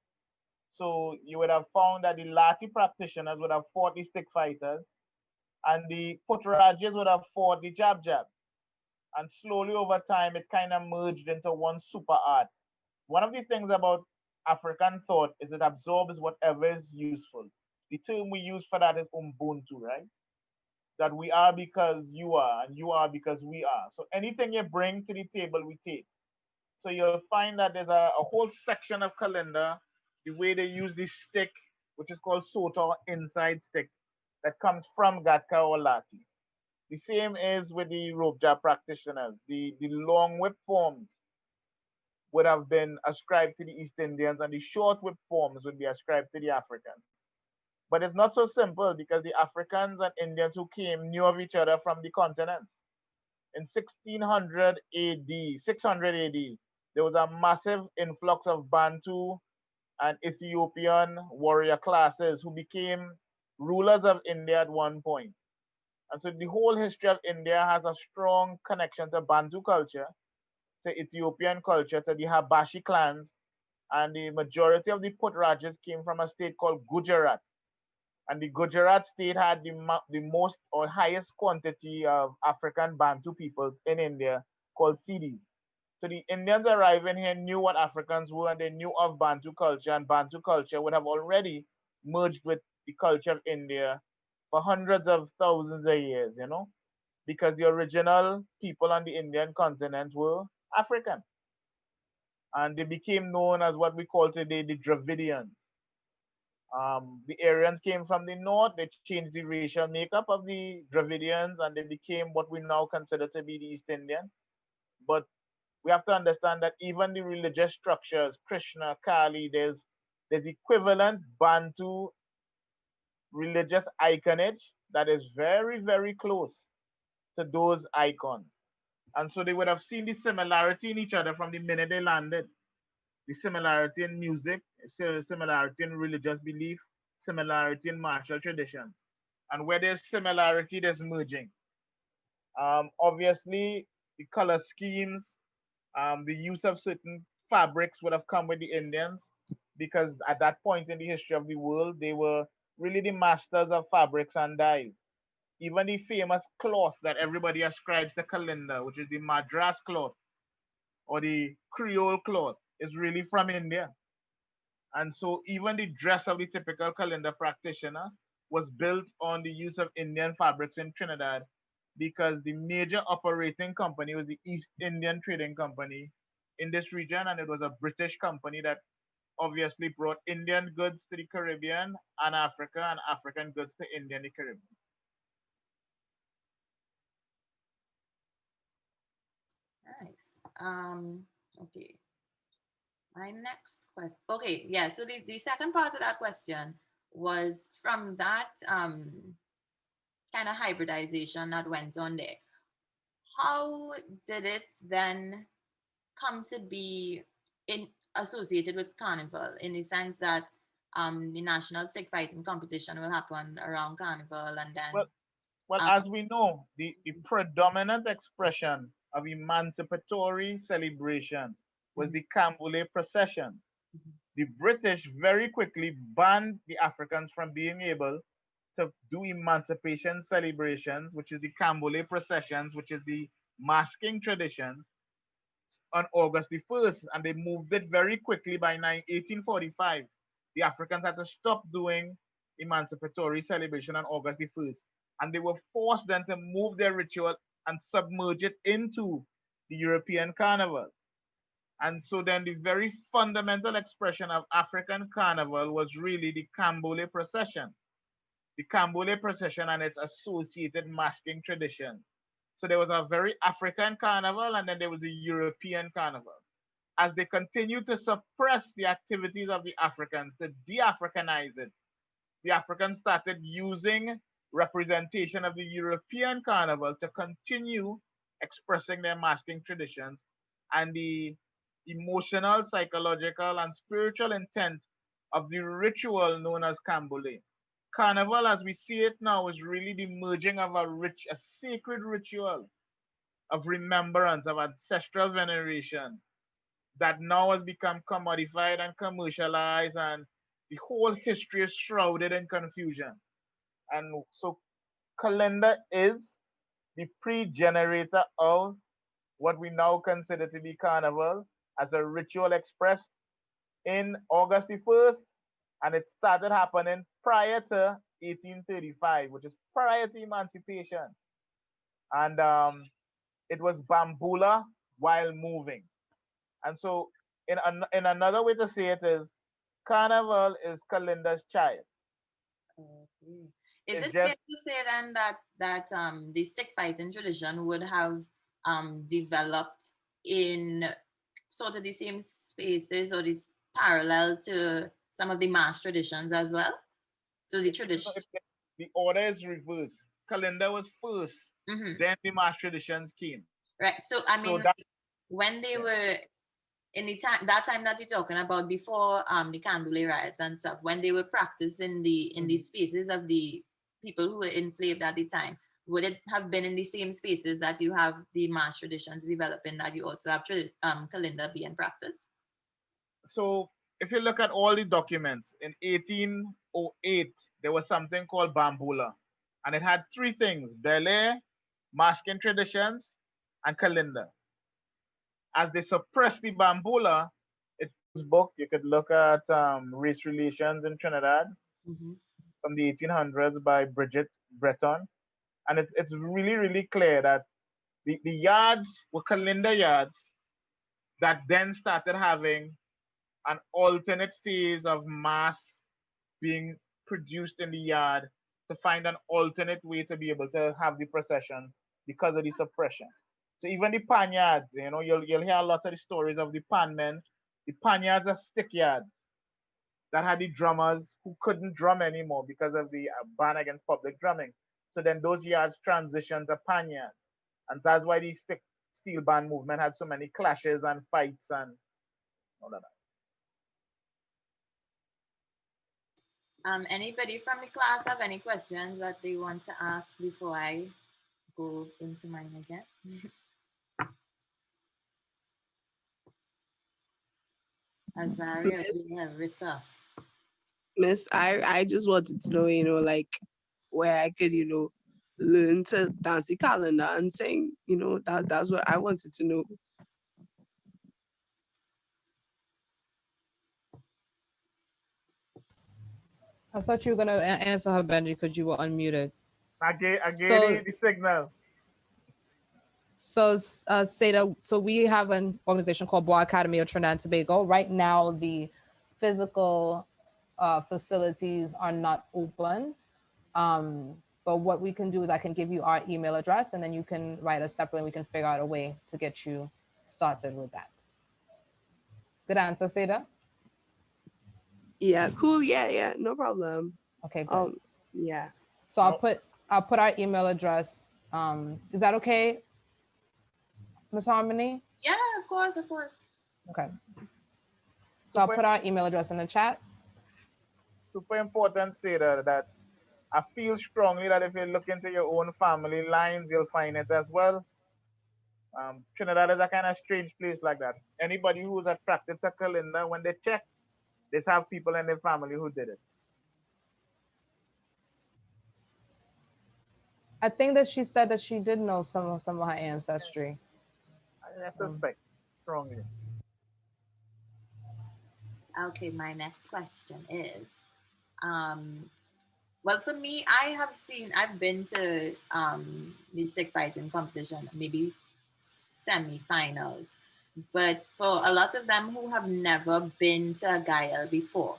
Speaker 3: So you would have found that the Lati practitioners would have fought the stick fighters, and the Putrajas would have fought the jab jab. And slowly over time, it kind of merged into one super art. One of the things about African thought is it absorbs whatever is useful. The term we use for that is Ubuntu, right? That we are because you are, and you are because we are. So anything you bring to the table, we take. So you'll find that there's a whole section of Kalinda, the way they use this stick, which is called sota inside stick, that comes from Gatka or Lati. The same is with the rope jab practitioners. The long whip forms would have been ascribed to the East Indians, and the short whip forms would be ascribed to the Africans. But it's not so simple because the Africans and Indians who came knew of each other from the continent. In 1600 AD, 600 AD, there was a massive influx of Bantu and Ethiopian warrior classes who became rulers of India at one point. And so the whole history of India has a strong connection to Bantu culture, to Ethiopian culture, to the Habashi clans, and the majority of the Putrajas came from a state called Gujarat. And the Gujarat state had the most or highest quantity of African Bantu peoples in India called Siddhis. So the Indians arriving here knew what Africans were and they knew of Bantu culture, and Bantu culture would have already merged with the culture of India for hundreds of thousands of years, because the original people on the Indian continent were African. And they became known as what we call today the Dravidians. The Aryans came from the north, they changed the racial makeup of the Dravidians and they became what we now consider to be the East Indians. But we have to understand that even the religious structures, Krishna, Kali, there's equivalent Bantu religious iconage that is very, very close to those icons. And so they would have seen the similarity in each other from the minute they landed. The similarity in music, similarity in religious belief, similarity in martial traditions. And where there's similarity, there's merging. Obviously, the color schemes, the use of certain fabrics would have come with the Indians because at that point in the history of the world, they were really the masters of fabrics and dyes. Even the famous cloth that everybody ascribes to Kalinda, which is the Madras cloth or the Creole cloth, is really from India. And so even the dress of the typical Kalinda practitioner was built on the use of Indian fabrics in Trinidad because the major operating company was the East Indian Trading Company in this region, and it was a British company that obviously brought Indian goods to the Caribbean and Africa, and African goods to India and the Caribbean.
Speaker 4: Nice. Okay. My next question. Okay, yeah. So the second part of that question was from that kind of hybridization that went on there. How did it then come to be in associated with carnival in the sense that the national stick fighting competition will happen around carnival and then
Speaker 3: Well, well,
Speaker 4: um,
Speaker 3: as we know, the predominant expression of emancipatory celebration was
Speaker 4: mhm,
Speaker 3: the Cambule procession.
Speaker 4: mhm,
Speaker 3: The British very quickly banned the Africans from being able to do emancipation celebrations, which is the Cambule processions, which is the masking traditions, on August the 1st. And they moved it very quickly by 1845. The Africans had to stop doing emancipatory celebration on August the 1st. And they were forced then to move their ritual and submerge it into the European carnival. And so then the very fundamental expression of African carnival was really the Cambole procession. The Cambole procession and its associated masking tradition. So there was a very African carnival and then there was a European carnival. As they continued to suppress the activities of the Africans, to de-Africanize it, the Africans started using representation of the European carnival to continue expressing their masking traditions, and the emotional, psychological, and spiritual intent of the ritual known as Cambole. Carnival, as we see it now, is really the merging of a sacred ritual of remembrance, of ancestral veneration, that now has become commodified and commercialized, and the whole history is shrouded in confusion. And so Kalinda is the pre-generator of what we now consider to be carnival as a ritual expressed in August the 1st, and it started happening prior to 1835, which is prior to emancipation. And it was bambula while moving. And so, in another way to say it is, carnival is Kalinda's child.
Speaker 4: okay. Is
Speaker 3: It's
Speaker 4: it fair
Speaker 3: just
Speaker 4: to say then that the stick fighting tradition would have developed in sort of the same spaces or this parallel to some of the mass traditions as well? So the
Speaker 3: no,
Speaker 4: tradition.
Speaker 3: the order is reversed. Kalinda was first,
Speaker 4: Hmm.
Speaker 3: then the mass traditions came.
Speaker 4: Right. So I
Speaker 3: So
Speaker 4: mean,
Speaker 3: that
Speaker 4: when they
Speaker 3: yeah.
Speaker 4: were in the time that time that you're talking about before the Candule riots and stuff, when they were practiced in the
Speaker 3: Mhm.
Speaker 4: spaces of the people who were enslaved at the time, would it have been in the same spaces that you have the mass traditions developing that you also have Kalinda being practiced?
Speaker 3: So if you look at all the documents in 1808, there was something called Bambula, and it had three things: Belay, masking traditions, and Kalinda. As they suppressed the Bambula, it was book. You could look at Race Relations in Trinidad
Speaker 4: Mm-hmm.
Speaker 3: from the 1800s by Bridget Breton, and it's really really clear that the yards were Kalinda yards that then started having an alternate phase of mass being produced in the yard to find an alternate way to be able to have the procession because of the suppression. So even the panyards, you'll hear a lot of the stories of the pan men. The panyards are stick yards that had the drummers who couldn't drum anymore because of the ban against public drumming. So then those yards transitioned to panyards. And that's why the stick steel band movement had so many clashes and fights and all of that.
Speaker 4: Anybody from the class have any questions that they want to ask before I go into mine again? Azaria,
Speaker 1: Miss,
Speaker 4: yeah, Rissa.
Speaker 1: Miss, I just wanted to know, like where I could, learn to dance the calendar and sing. That's what I wanted to know.
Speaker 2: I thought you were gonna answer her, Benji, because you were unmuted.
Speaker 3: I gave
Speaker 2: So,
Speaker 3: the signal.
Speaker 2: Seda, so we have an organization called Bois Academy of Trinidad and Tobago. Right now, the physical facilities are not open. But what we can do is I can give you our email address, and then you can write us separately. We can figure out a way to get you started with that. Good answer, Seda.
Speaker 1: Yeah, cool. Yeah, no problem.
Speaker 2: Okay, good.
Speaker 1: Um, yeah.
Speaker 2: So
Speaker 3: No,
Speaker 2: I'll put our email address. Is that okay, Miss Harmony?
Speaker 4: Yeah, of course, of course.
Speaker 2: Okay. So I'll
Speaker 3: super
Speaker 2: put our email address in the chat.
Speaker 3: super important, Sarah, that I feel strongly that if you look into your own family lines, you'll find it as well. Trinidad is a kind of strange place like that. Anybody who's attracted to Kalinda, when they check, they have people in their family who did it.
Speaker 2: I think that she said that she did know some of her ancestry.
Speaker 3: I
Speaker 2: So
Speaker 3: suspect strongly.
Speaker 4: Okay, my next question is, um, well, for me, I've been to the stick fighting competition, maybe semi-finals, but for a lot of them who have never been to a Gael before,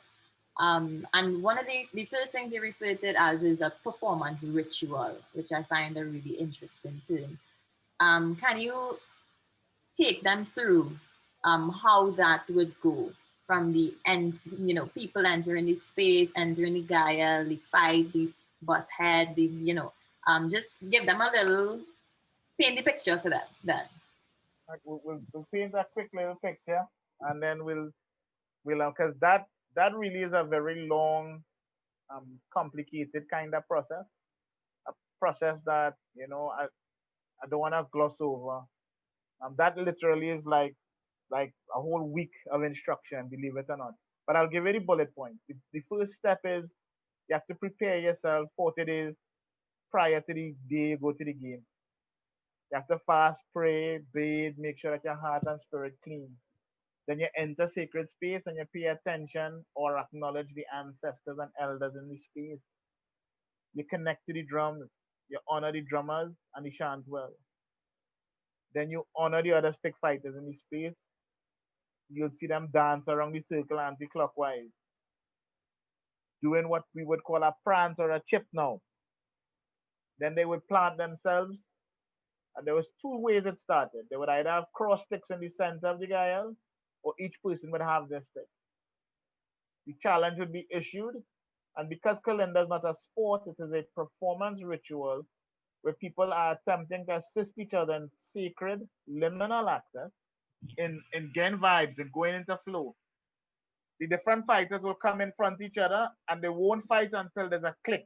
Speaker 4: and one of the first things they refer to it as is a performance ritual, which I find a really interesting term. Can you take them through how that would go from the end, people entering the space, entering the Gaia, the fight, the bus head, just give them a little, paint the picture for them then.
Speaker 3: Like, we'll paint a quick little picture, and then we'll because that really is a very long, complicated kind of process. A process that I don't want to gloss over. That literally is like a whole week of instruction, believe it or not. But I'll give you the bullet point. The first step is you have to prepare yourself 40 days prior to the day you go to the game. You have to fast, pray, bathe, make sure that your heart and spirit clean. Then you enter sacred space and you pay attention or acknowledge the ancestors and elders in the space. You connect to the drums. You honor the drummers and the chant well. Then you honor the other stick fighters in the space. You'll see them dance around the circle anti-clockwise, doing what we would call a prance or a chip now. Then they would plant themselves, and there was two ways it started. They would either have cross sticks in the center of the guile, or each person would have their stick. The challenge would be issued, and because Kalinda is not a sport, it is a performance ritual where people are attempting to assist each other in sacred liminal access, in getting vibes and going into flow. The different fighters will come in front of each other and they won't fight until there's a click.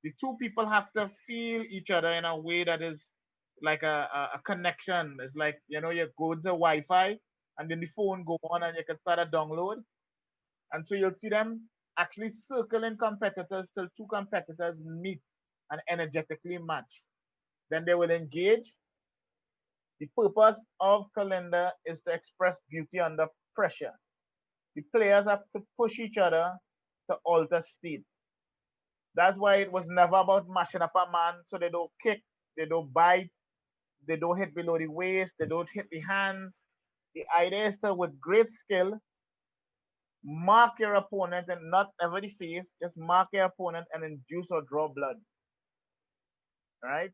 Speaker 3: The two people have to feel each other in a way that is like a connection. It's like, you go to Wi-Fi and then the phone go on and you can start a download. And so you'll see them actually circling competitors till two competitors meet and energetically match. Then they will engage. The purpose of Kalinda is to express beauty under pressure. The players have to push each other to alter state. That's why it was never about mashing up a man so they don't kick, they don't bite, they don't hit below the waist, they don't hit the hands. The idea is to, with great skill, mark your opponent and not ever the face, just mark your opponent and induce or draw blood. Right?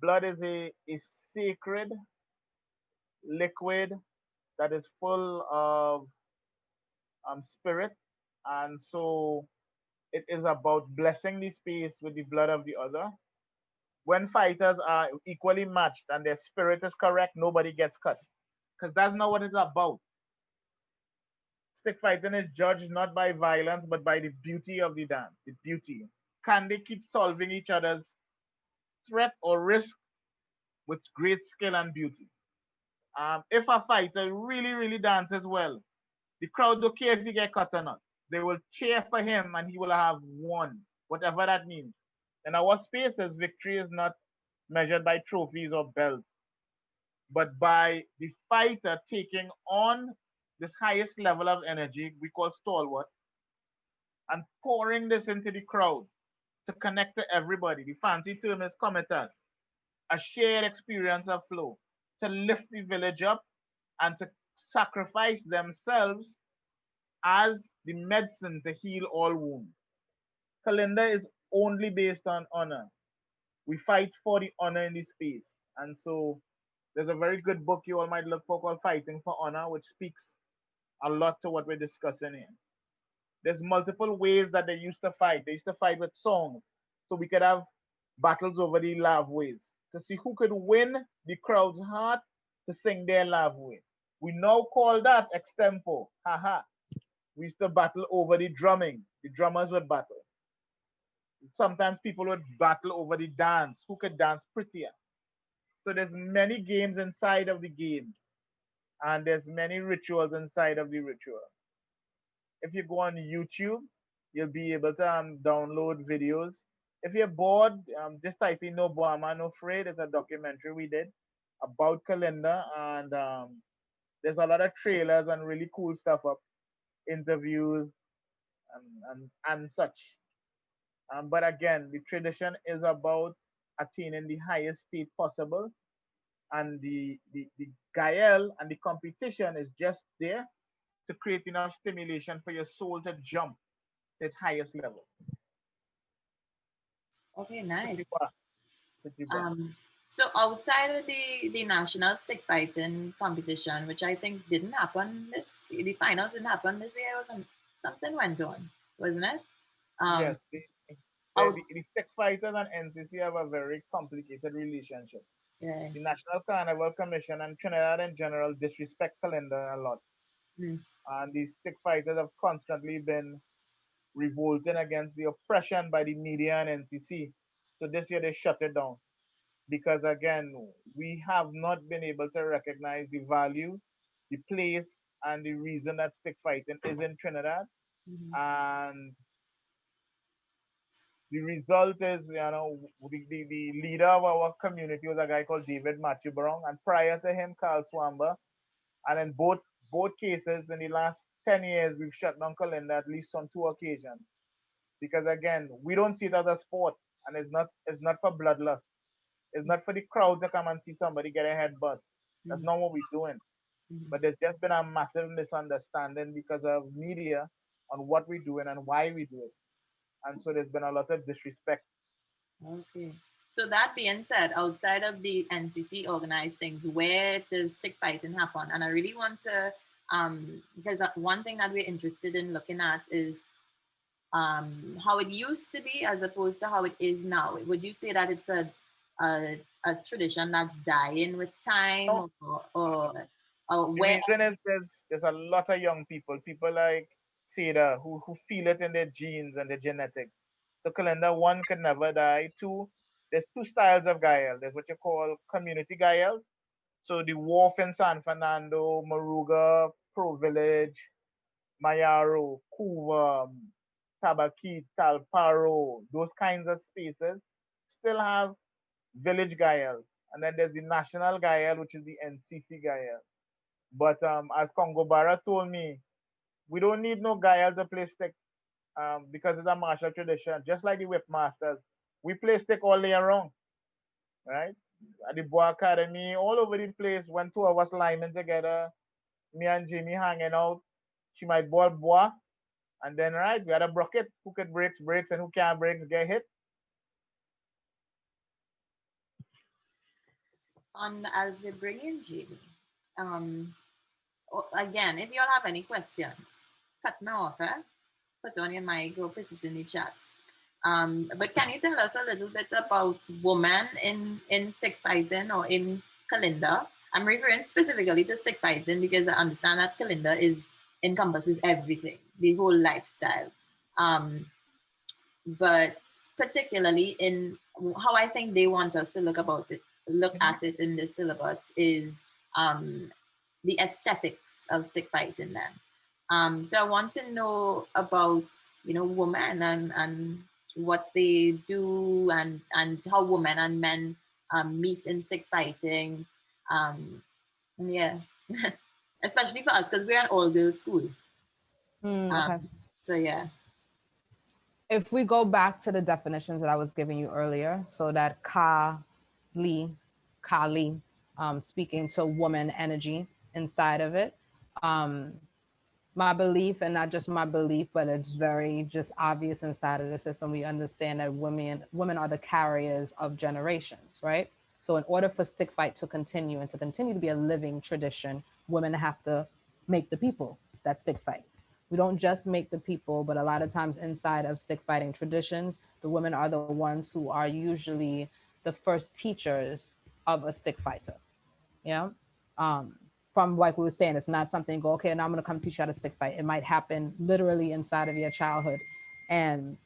Speaker 3: Blood is a sacred liquid that is full of spirit. And so it is about blessing the space with the blood of the other. When fighters are equally matched and their spirit is correct, nobody gets cut. Because that's not what it's about. stick fighting is judged not by violence, but by the beauty of the dance, the beauty. Can they keep solving each other's threat or risk with great skill and beauty? If a fighter really, really dances well, the crowd don't care if he get cut or not. They will cheer for him and he will have won, whatever that means. In our spaces, victory is not measured by trophies or belts, but by the fighter taking on this highest level of energy we call stalwart and pouring this into the crowd to connect to everybody. The fancy term is committers, a shared experience of flow to lift the village up and to sacrifice themselves as the medicine to heal all wounds. Kalinda is only based on honor. We fight for the honor in this space. And so there's a very good book you all might look for called Fighting for Honor, which speaks a lot to what we're discussing here. There's multiple ways that they used to fight. They used to fight with songs. So we could have battles over the love ways to see who could win the crowd's heart to sing their love way. We now call that extempo. Haha. We used to battle over the drumming. The drummers would battle. Sometimes people would battle over the dance. Who could dance prettier? So there's many games inside of the game, and there's many rituals inside of the ritual. If you go on YouTube, you'll be able to download videos. If you're bored, just type in No Boama, No Afraid. It's a documentary we did about Kalinda, and there's a lot of trailers and really cool stuff up, interviews and such. But again, the tradition is about attaining the highest state possible, and the gael and the competition is just there to create enough stimulation for your soul to jump to its highest level.
Speaker 4: Okay, nice.
Speaker 3: Katiba, katiba.
Speaker 4: So outside of the national stick fighting competition, which I think didn't happen the finals didn't happen this year, or something went on, wasn't it? Um,
Speaker 3: Yes,
Speaker 4: out,
Speaker 3: the stick fighters and NCC have a very complicated relationship.
Speaker 4: yeah.
Speaker 3: The National Carnival Commission and Trinidad in general disrespect Kalinda a lot.
Speaker 4: Mm,
Speaker 3: And these stick fighters have constantly been revolting against the oppression by the media and NCC. So this year they shut it down because again, we have not been able to recognize the value, the place, and the reason that stick fighting is in Trinidad.
Speaker 4: mhm.
Speaker 3: And the result is, the leader of our community was a guy called David Matthew Brown, and prior to him, Carl Swamba. And in both cases, in the last 10 years, we've shut down Kalinda at least on 2 occasions. Because again, we don't see it as a sport, and it's not for bloodlust. It's not for the crowd to come and see somebody get a head bust. That's
Speaker 4: Mhm,
Speaker 3: not what we're doing.
Speaker 4: mhm.
Speaker 3: But there's just been a massive misunderstanding because of media on what we're doing and why we do it. And so there's been a lot of disrespect.
Speaker 4: Okay. So that being said, outside of the NCC organized things, where does stick fighting happen? And I really want to, because one thing that we're interested in looking at is how it used to be as opposed to how it is now. Would you say that it's a tradition that's dying with time,
Speaker 3: No,
Speaker 4: or
Speaker 3: the
Speaker 4: where?
Speaker 3: reason is there's a lot of young people like Seda who feel it in their genes and their genetics. So Kalinda, one can never die. Two, there's two styles of Gael. There's what you call community Gael. So the wharf in San Fernando, Moruga, Pro Village, Mayaro, Cuva, Tabaquit, Talparo, those kinds of spaces still have village Gael. And then there's the national Gael, which is the NCC Gael. But as Congo Barra told me, we don't need no Gael to play stick because it's a martial tradition. Just like the whip masters, we play stick all year round, right? At the Bois Academy, all over the place. When two of us linemen together, me and Jimmy hanging out, she might ball Bois, and then right, we had a bucket. Who could breaks, and who can't breaks get hit.
Speaker 4: On as a brilliant Jamie. Um, Again, if you all have any questions, cut me off, eh? Put on your mic, go put it in the chat. But can you tell us a little bit about women in stick fighting or in Kalinda? I'm referring specifically to stick fighting because I understand that Kalinda is encompasses everything, the whole lifestyle. Um, but particularly in how I think they want us to look at it in the syllabus is the aesthetics of stick fighting then. So I want to know about, women and what they do and how women and men meet in stick fighting. And yeah, especially for us because we're an all girls school.
Speaker 2: Okay.
Speaker 4: So yeah.
Speaker 2: If we go back to the definitions that I was giving you earlier, so that Kali, speaking to woman energy inside of it. My belief, and not just my belief, but it's very just obvious inside of the system. We understand that women are the carriers of generations, right? So in order for stick fight to continue and to continue to be a living tradition, women have to make the people that stick fight. We don't just make the people, but a lot of times inside of stick fighting traditions, the women are the ones who are usually the first teachers of a stick fighter. Yeah. Um, from like we were saying, it's not something go, okay, now I'm gonna come teach you how to stick fight. It might happen literally inside of your childhood. And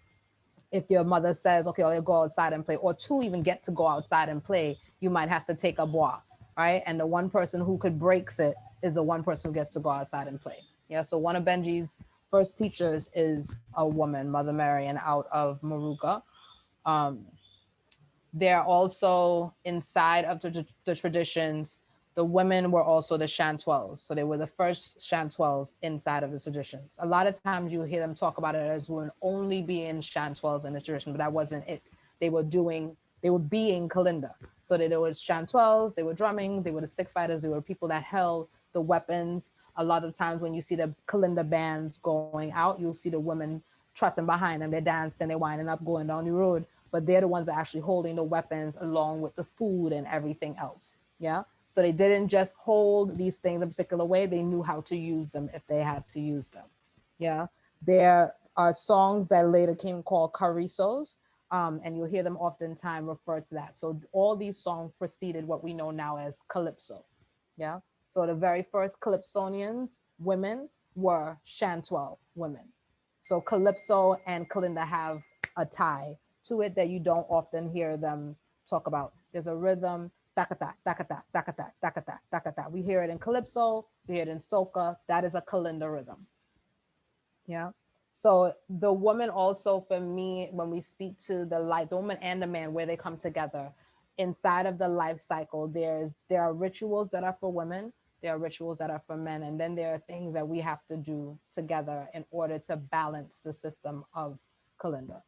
Speaker 2: if your mother says, okay, I'll go outside and play, or to even get to go outside and play, you might have to take a bois, right? And the one person who could breaks it is the one person who gets to go outside and play. Yeah. So one of Benji's first teachers is a woman, Mother Marian, out of Moruga. Um, they're also inside of the traditions. The women were also the chantwels. So they were the first chantwels inside of the traditions. A lot of times you hear them talk about it as women only being chantwels in the tradition, but that wasn't it. They were being Kalinda. So there was chantwels, they were drumming, they were the stick fighters, they were people that held the weapons. A lot of times when you see the Kalinda bands going out, you'll see the women trotting behind them. They're dancing, they're winding up, going down the road, but they're the ones that are actually holding the weapons along with the food and everything else. Yeah. So they didn't just hold these things a particular way, they knew how to use them if they had to use them. Yeah. There are songs that later came called carizos, and you'll hear them oftentimes refer to that. So all these songs preceded what we know now as calypso. Yeah. So the very first calypsonians, women, were chantwell women. So calypso and kalinda have a tie to it that you don't often hear them talk about. There's a rhythm, takata, takata, takata, takata, takata. We hear it in calypso, we hear it in soca. That is a kalinda rhythm. Yeah. So the woman also, for me, when we speak to the woman and the man, where they come together inside of the life cycle, there are rituals that are for women, there are rituals that are for men, and then there are things that we have to do together in order to balance the system of Kalinda.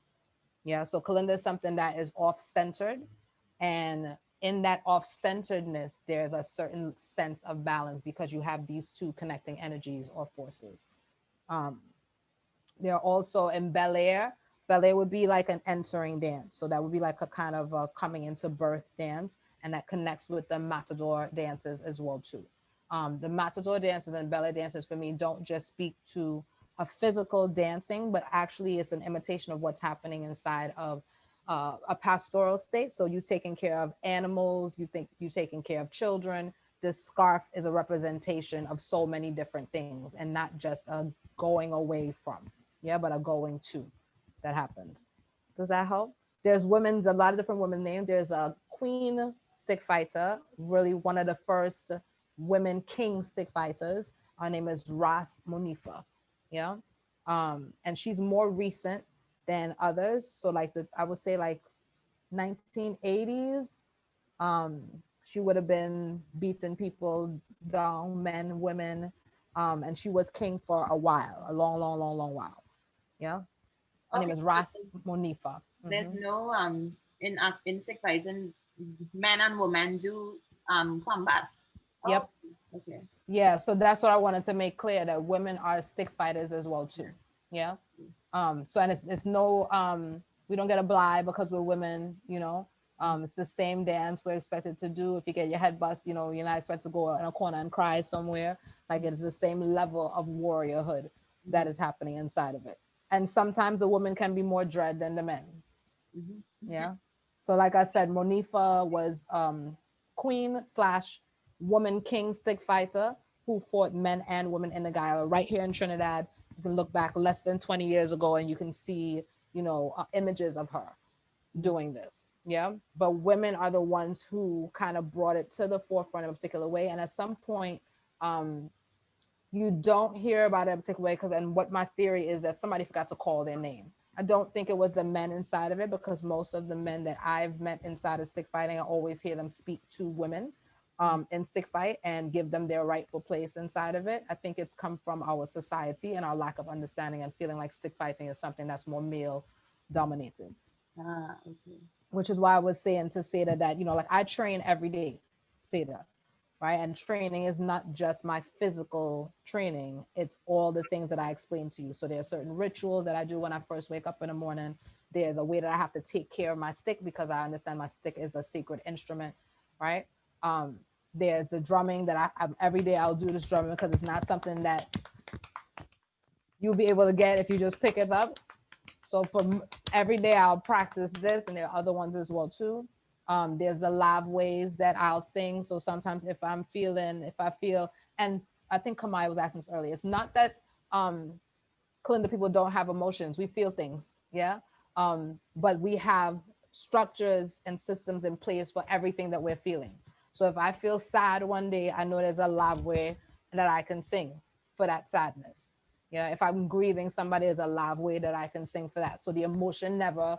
Speaker 2: Yeah. So Kalinda is something that is off-centered, and in that off-centeredness, there's a certain sense of balance because you have these two connecting energies or forces. Um, they're also in Bel Air. Bel Air would be like an entering dance. So that would be like a kind of a coming into birth dance. And that connects with the matador dances as well too. The matador dances and ballet dances for me don't just speak to a physical dancing, but actually it's an imitation of what's happening inside of a pastoral state. So you taking care of animals, you think you taking care of children. This scarf is a representation of so many different things and not just a going away from, yeah, but a going to that happens. Does that help? There's women's, a lot of different women named. There's a queen stick fighter, really one of the first women king stick fighters. Her name is Ras Monifa. Yeah. And she's more recent than others. So like I would say like 1980s. Um, she would have been beating people down, men, women. And she was king for a while, a long, long, long, long while. Yeah. Her name
Speaker 4: Okay.
Speaker 2: is Ras Monifa.
Speaker 4: There's
Speaker 2: Mm-hmm.
Speaker 4: no in stick fighting, men and women do combat. Oh,
Speaker 2: Yep.
Speaker 4: okay.
Speaker 2: Yeah. So that's what I wanted to make clear, that women are stick fighters as well too. Yeah. So and it's no we don't get a blind because we're women, you know. It's the same dance we're expected to do. If you get your head bust, you know, you're not expected to go in a corner and cry somewhere. Like it's the same level of warriorhood that is happening inside of it. And sometimes a woman can be more dread than the men.
Speaker 4: Mm-hmm.
Speaker 2: Yeah. So like I said, Monifa was queen slash woman king stick fighter. who fought men and women in the Guyana right here in Trinidad. You can look back less than 20 years ago and you can see, images of her doing this. Yeah. But women are the ones who kind of brought it to the forefront in a particular way. And at some point, um, you don't hear about it in a particular way because, and what my theory is that somebody forgot to call their name. I don't think it was the men inside of it because most of the men that I've met inside of stick fighting, I always hear them speak to women in stick fight and give them their rightful place inside of it. I think it's come from our society and our lack of understanding and feeling like stick fighting is something that's more male dominated.
Speaker 4: Okay.
Speaker 2: Which is why I was saying to Seda that, like I train every day, Seda, right? And training is not just my physical training, it's all the things that I explained to you. So there are certain rituals that I do when I first wake up in the morning. There's a way that I have to take care of my stick because I understand my stick is a sacred instrument, right? Um, there's the drumming that I'm every day I'll do this drumming because it's not something that you'll be able to get if you just pick it up. So for every day I'll practice this, and there are other ones as well too. There's the live ways that I'll sing. So sometimes if I feel, and I think Kamai was asking this earlier, it's not that Kalinda people don't have emotions. We feel things, yeah. But we have structures and systems in place for everything that we're feeling. So if I feel sad one day, I know there's a live way that I can sing for that sadness. If I'm grieving somebody, there's a live way that I can sing for that. So the emotion never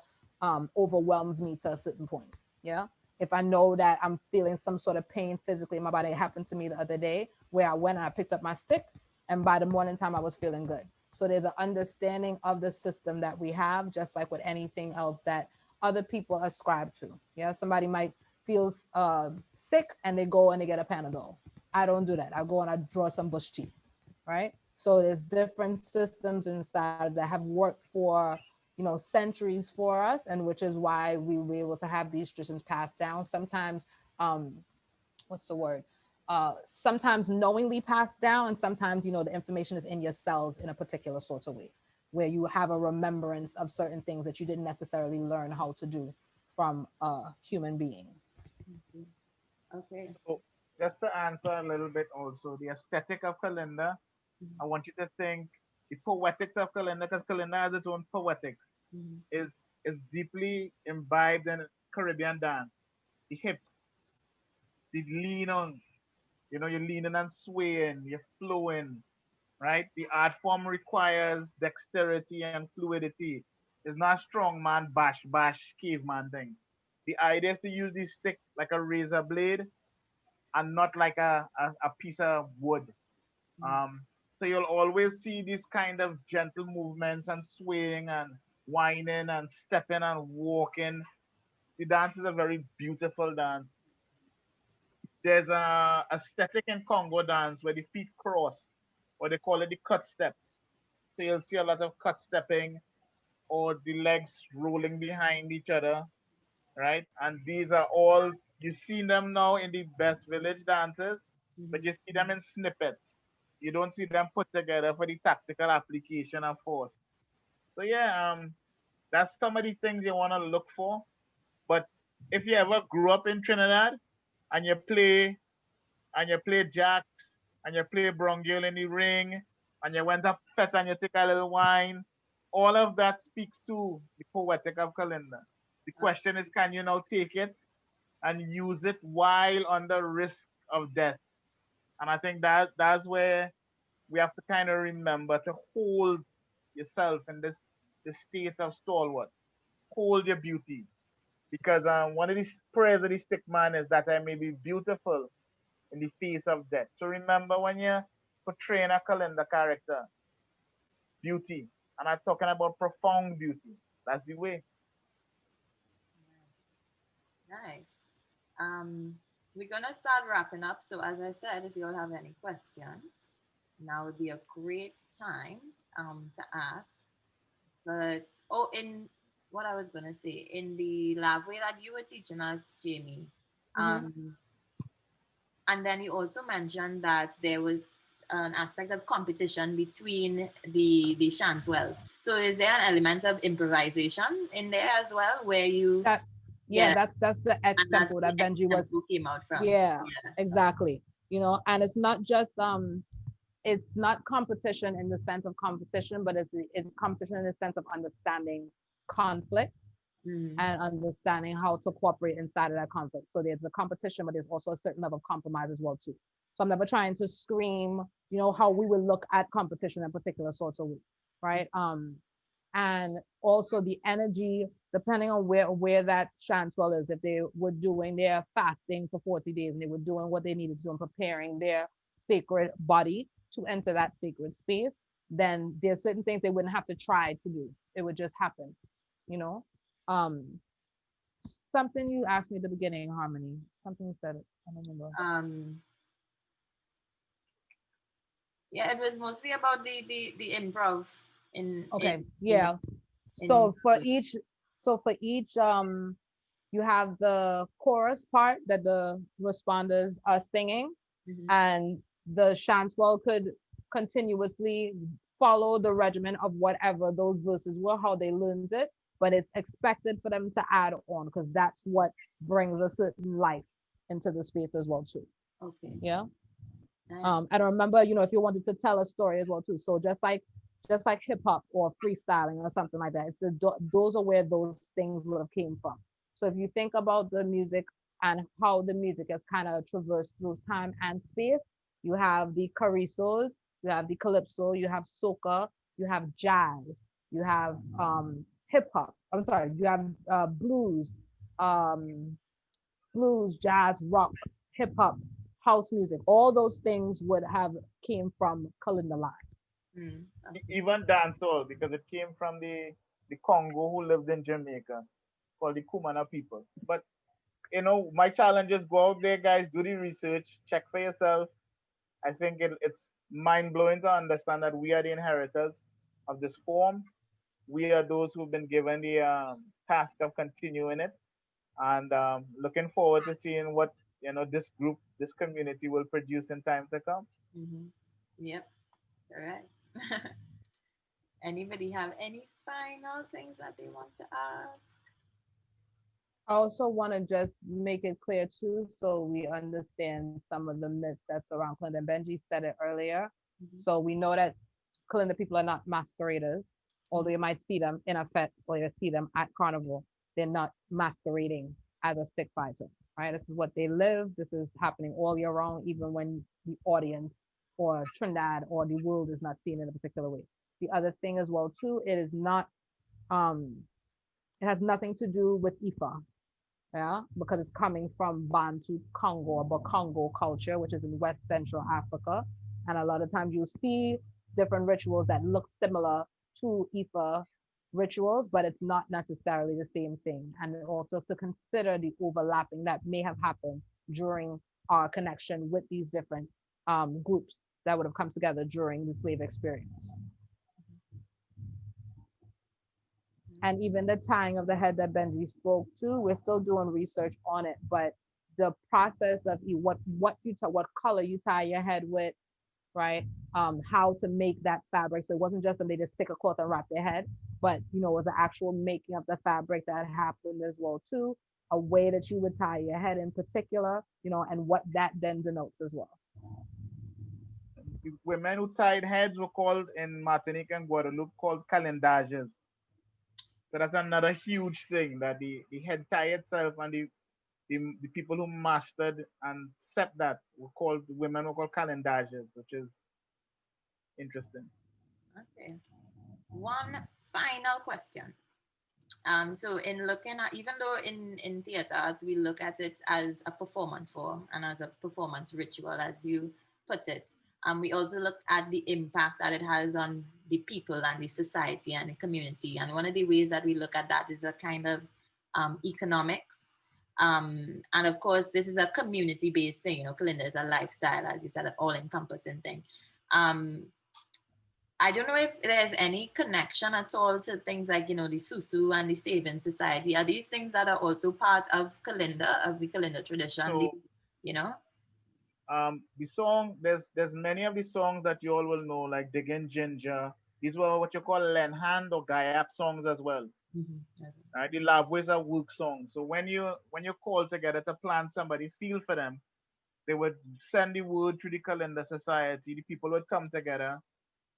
Speaker 2: overwhelms me to a certain point. Yeah. If I know that I'm feeling some sort of pain physically in my body, it happened to me the other day where I went and I picked up my stick, and by the morning time I was feeling good. So there's an understanding of the system that we have, just like with anything else that other people ascribe to. Yeah. Somebody might feel sick and they go and they get a Panadol. I don't do that. I go and I draw some bush tea. Right. So there's different systems inside that have worked for, centuries for us, and which is why we were able to have these traditions passed down. Sometimes, what's the word? Sometimes knowingly passed down, and sometimes, the information is in your cells in a particular sort of way, where you have a remembrance of certain things that you didn't necessarily learn how to do from a human being.
Speaker 4: Okay.
Speaker 3: So just to answer a little bit also, the aesthetic of Kalinda, I want you to think the poetics of Kalinda, because Kalinda has its own poetics,
Speaker 4: Mm-hmm.
Speaker 3: is deeply imbibed in Caribbean dance. The hips, the lean on, you're leaning and swaying, you're flowing, right? The art form requires dexterity and fluidity. It's not strong man bash bash caveman thing. The idea is to use the stick like a razor blade and not like a piece of wood. Um, so you'll always see these kind of gentle movements and swaying and whining and stepping and walking. The dance is a very beautiful dance. There's a aesthetic in Congo dance where the feet cross, or they call it the cut steps. So you'll see a lot of cut stepping or the legs rolling behind each other, right? And these are all, you see them now in the best village dances, but you see them in snippets. You don't see them put together for the tactical application of force. So yeah, that's some of the things you want to look for. But if you ever grew up in Trinidad and you play jacks and you play brongial in the ring and you went up fet and you take a little wine, all of that speaks to the poetic of Kalinda. The question is, can you now take it and use it while under risk of death? And I think that's where we have to kind of remember to hold yourself in this state of stalwart. Hold your beauty. Because one of these prayers of the stick man is that I may be beautiful in the face of death. So remember when you're portraying a calendar character, beauty. And I'm talking about profound beauty. That's the way.
Speaker 4: Nice. Um, we're gonna start wrapping up. So as I said, if you all have any questions, now would be a great time to ask. But in what I was gonna say, in the lab way that you were teaching us, Jamie, um, and then you also mentioned that there was an aspect of competition between the Shantwells. So is there an element of improvisation in there as well, where you
Speaker 2: That, yeah,
Speaker 4: yeah,
Speaker 2: that's the X
Speaker 4: and that's
Speaker 2: tempo
Speaker 4: where
Speaker 2: that
Speaker 4: the X
Speaker 2: Benji was.
Speaker 4: tempo came out from.
Speaker 2: Yeah,
Speaker 4: Yeah.
Speaker 2: exactly. And it's not competition in the sense of competition, but it's competition in the sense of understanding conflict
Speaker 4: Mm.
Speaker 2: and understanding how to cooperate inside of that conflict. So there's a competition, but there's also a certain level of compromise as well too. So I'm never trying to scream, how we would look at competition in particular sorts of way, right? And also the energy, depending on where that Chancellor is, if they were doing their fasting for 40 days and they were doing what they needed to do and preparing their sacred body to enter that sacred space, then there's certain things they wouldn't have to try to do. It would just happen, you know. Um, Something you asked me at the beginning, Harmony. Something you said it. I don't remember.
Speaker 4: Yeah, it was mostly about the improv in
Speaker 2: Okay,
Speaker 4: in
Speaker 2: yeah.
Speaker 4: in
Speaker 2: So for each you have the chorus part that the responders are singing,
Speaker 4: Mhm.
Speaker 2: and the chantel could continuously follow the regimen of whatever those verses were, how they learned it, but it's expected for them to add on because that's what brings a certain life into the space as well too.
Speaker 4: Okay.
Speaker 2: Yeah.
Speaker 4: Nice.
Speaker 2: And remember, if you wanted to tell a story as well too. So just like hip hop or freestyling or something like that, those are where those things would have came from. So if you think about the music and how the music has kind of traversed through time and space, you have the carizos, you have the calypso, you have soca, you have jazz, you have hip hop. I'm sorry, you have um, jazz, rock, hip hop, house music. All those things would have came from Kalinda line.
Speaker 4: Mm. Okay.
Speaker 3: Even dancehall, because it came from the Congo who lived in Jamaica, called the Kumana people. But my challenge is go out there, guys, do the research, check for yourself. I think it's mind blowing to understand that we are the inheritors of this form. We are those who've been given the task of continuing it, and looking forward to seeing what this group, this community will produce in time to come.
Speaker 4: Mm-hmm. Yep. All right. Anybody have any final things that they want to ask?
Speaker 2: I also want to just make it clear too, so we understand some of the myths that's around Kalinda. Benji said it earlier.
Speaker 4: Mm-hmm.
Speaker 2: So we know that Kalinda people are not masqueraders, although you might see them in a fete or you see them at carnival. They're not masquerading as a stick fighter, right? This is what they live. This is happening all year round, even when the audience or Trinidad or the world is not seen in a particular way. The other thing as well too, um, it has nothing to do with Ifa, yeah, because it's coming from Bantu Congo or Bakongo culture, which is in West Central Africa. And a lot of times you'll see different rituals that look similar to Ifa rituals, but it's not necessarily the same thing. And also to consider the overlapping that may have happened during our connection with these different groups that would have come together during the slave experience. And even the tying of the head that Benji spoke to, we're still doing research on it. But the process of what color you tie your head with, right? How to make that fabric. So it wasn't just that they just stick a cloth and wrap their head, but it was an actual making of the fabric that happened as well too. A way that you would tie your head in particular, and what that then denotes as well.
Speaker 3: The women who tied heads were called in Martinique and Guadeloupe called calendages. So that's another huge thing, that the head tie itself, and the people who mastered and set that women were called calendages, which is interesting.
Speaker 4: Okay. One final question. So in looking at, even though in theater arts we look at it as a performance form and as a performance ritual, as you put it, we also look at the impact that it has on the people and the society and the community. And one of the ways that we look at that is a kind of economics. And of course, this is a community-based thing. Kalinda is a lifestyle, as you said, an all-encompassing thing. I don't know if there's any connection at all to things like, the Susu and the Saving Society. Are these things that are also part of Kalinda, of the Kalinda tradition?
Speaker 3: So
Speaker 4: You know?
Speaker 3: the song, there's many of the songs that you all will know, like Digging Ginger. These were what you call Lenhand or Gayap songs as well.
Speaker 4: Mm-hmm.
Speaker 3: Right? The Labways are work songs. So when you call together to plant somebody, feel for them, They would send the word through the Kalinda society. The people would come together.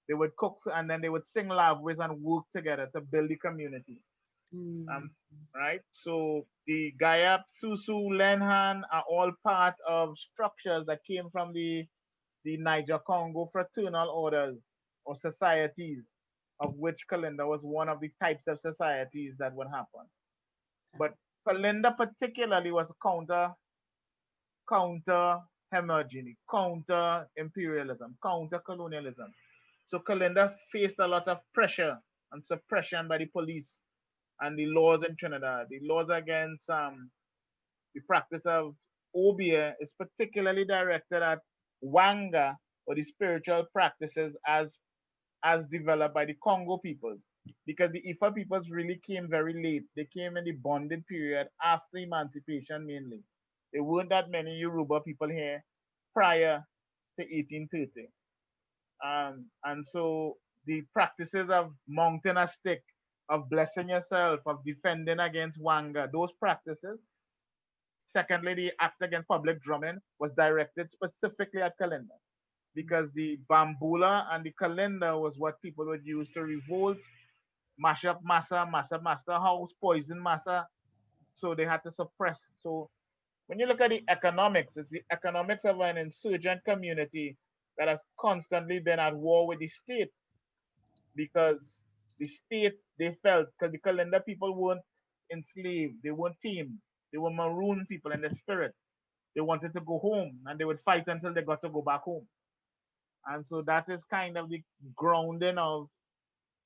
Speaker 3: They would cook and then they would sing lavways and work together to build the community.
Speaker 4: Mm.
Speaker 3: Um, right? So the Gayap, Susu, Lenhan are all part of structures that came from the Niger Congo fraternal orders or societies, of which Kalinda was one of the types of societies that would happen. But Kalinda particularly was counter hegemony, counter imperialism, counter colonialism. So Kalinda faced a lot of pressure and suppression by the police and the laws in Trinidad. The laws against the practice of obia is particularly directed at wanga or the spiritual practices as developed by the Congo peoples. Because the Ifa peoples really came very late. They came in the bonding period after emancipation mainly. There weren't that many Yoruba people here prior to 1830. And so the practices of mounting a stick, of blessing yourself, of defending against wanga, those practices. Secondly, the act against public drumming was directed specifically at Kalinda because the bambula and the Kalinda was what people would use to revolt, mash up massa, master house, poison massa. So they had to suppress. So when you look at the economics, it's the economics of an insurgent community that has constantly been at war with the state because the state they felt because the Kalinda people weren't enslaved, they weren't tamed, they were maroon people in the spirit. They wanted to go home and they would fight until they got to go back home. And so that is kind of the grounding of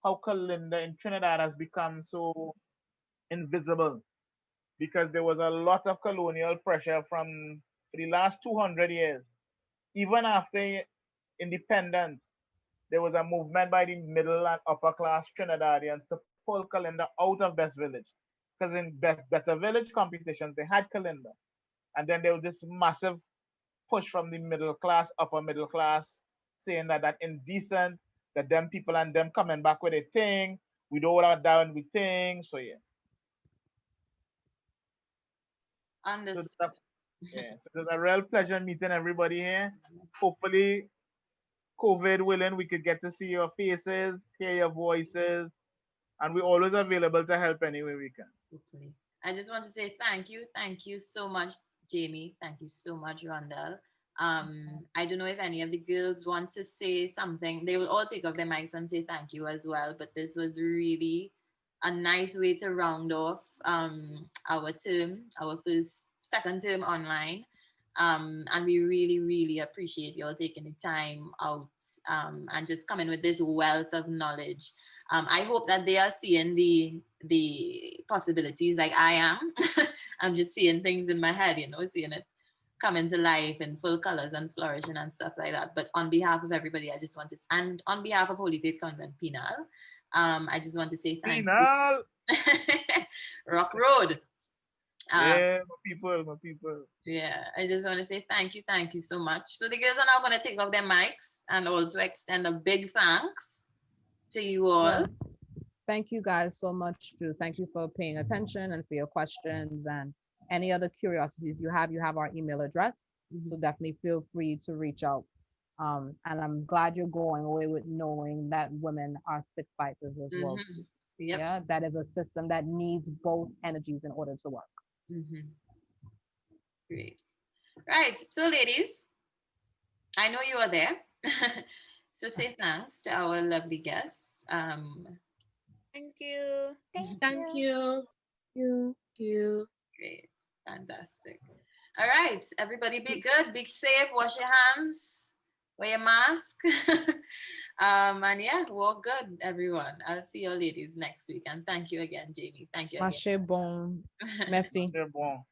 Speaker 3: how Kalinda in Trinidad has become so invisible because there was a lot of colonial pressure from the last 200 years. Even after independence, there was a movement by the middle and upper class Trinidadians to pull Kalinda out of Best Village. Because in Better Village competitions, they had Kalinda. And then there was this massive push from the middle class, upper middle class, saying that indecent, that them people and them coming back with a thing, we don't want down with thing. So yeah. So
Speaker 4: Understood.
Speaker 3: yeah, so it was a real pleasure meeting everybody here. Hopefully, COVID willing, we could get to see your faces, hear your voices, and we're always available to help any way we can.
Speaker 4: Hopefully. I just want to say thank you. Thank you so much, Jamie. Thank you so much, Rondel. I don't know if any of the girls want to say something. They will all take off their mics and say thank you as well. But this was really a nice way to round off our term, our second term online. And we really, really appreciate you all taking the time out and just coming with this wealth of knowledge. I hope that they are seeing the possibilities like I am. I'm just seeing things in my head, seeing it come into life in full colors and flourishing and stuff like that. But on behalf of everybody, I just want to, and on behalf of Holy Faith Convent Penal, I just want to say thank
Speaker 3: Penal!
Speaker 4: you. Rock Road.
Speaker 3: Yeah, my people.
Speaker 4: Yeah, I just want to say thank you so much. So the girls are now going to take off their mics and also extend a big thanks to you all.
Speaker 2: Yeah. Thank you guys so much too. Thank you for paying attention and for your questions and any other curiosities you have our email address. So definitely feel free to reach out. And I'm glad you're going away with knowing that women are stick fighters as well.
Speaker 4: Yep.
Speaker 2: Yeah, that is a system that needs both energies in order to work.
Speaker 4: Great. Right. So ladies, I know you are there. So say thanks to our lovely guests.
Speaker 5: Thank you.
Speaker 1: Thank you. Thank you.
Speaker 4: Great. Fantastic. All right. Everybody be good. Be safe. Wash your hands. Wear your mask. And yeah, walk good, everyone. I'll see you ladies next week. And thank you again, Jamie. Thank you again.
Speaker 2: Marche bon. Merci.
Speaker 3: They're bon.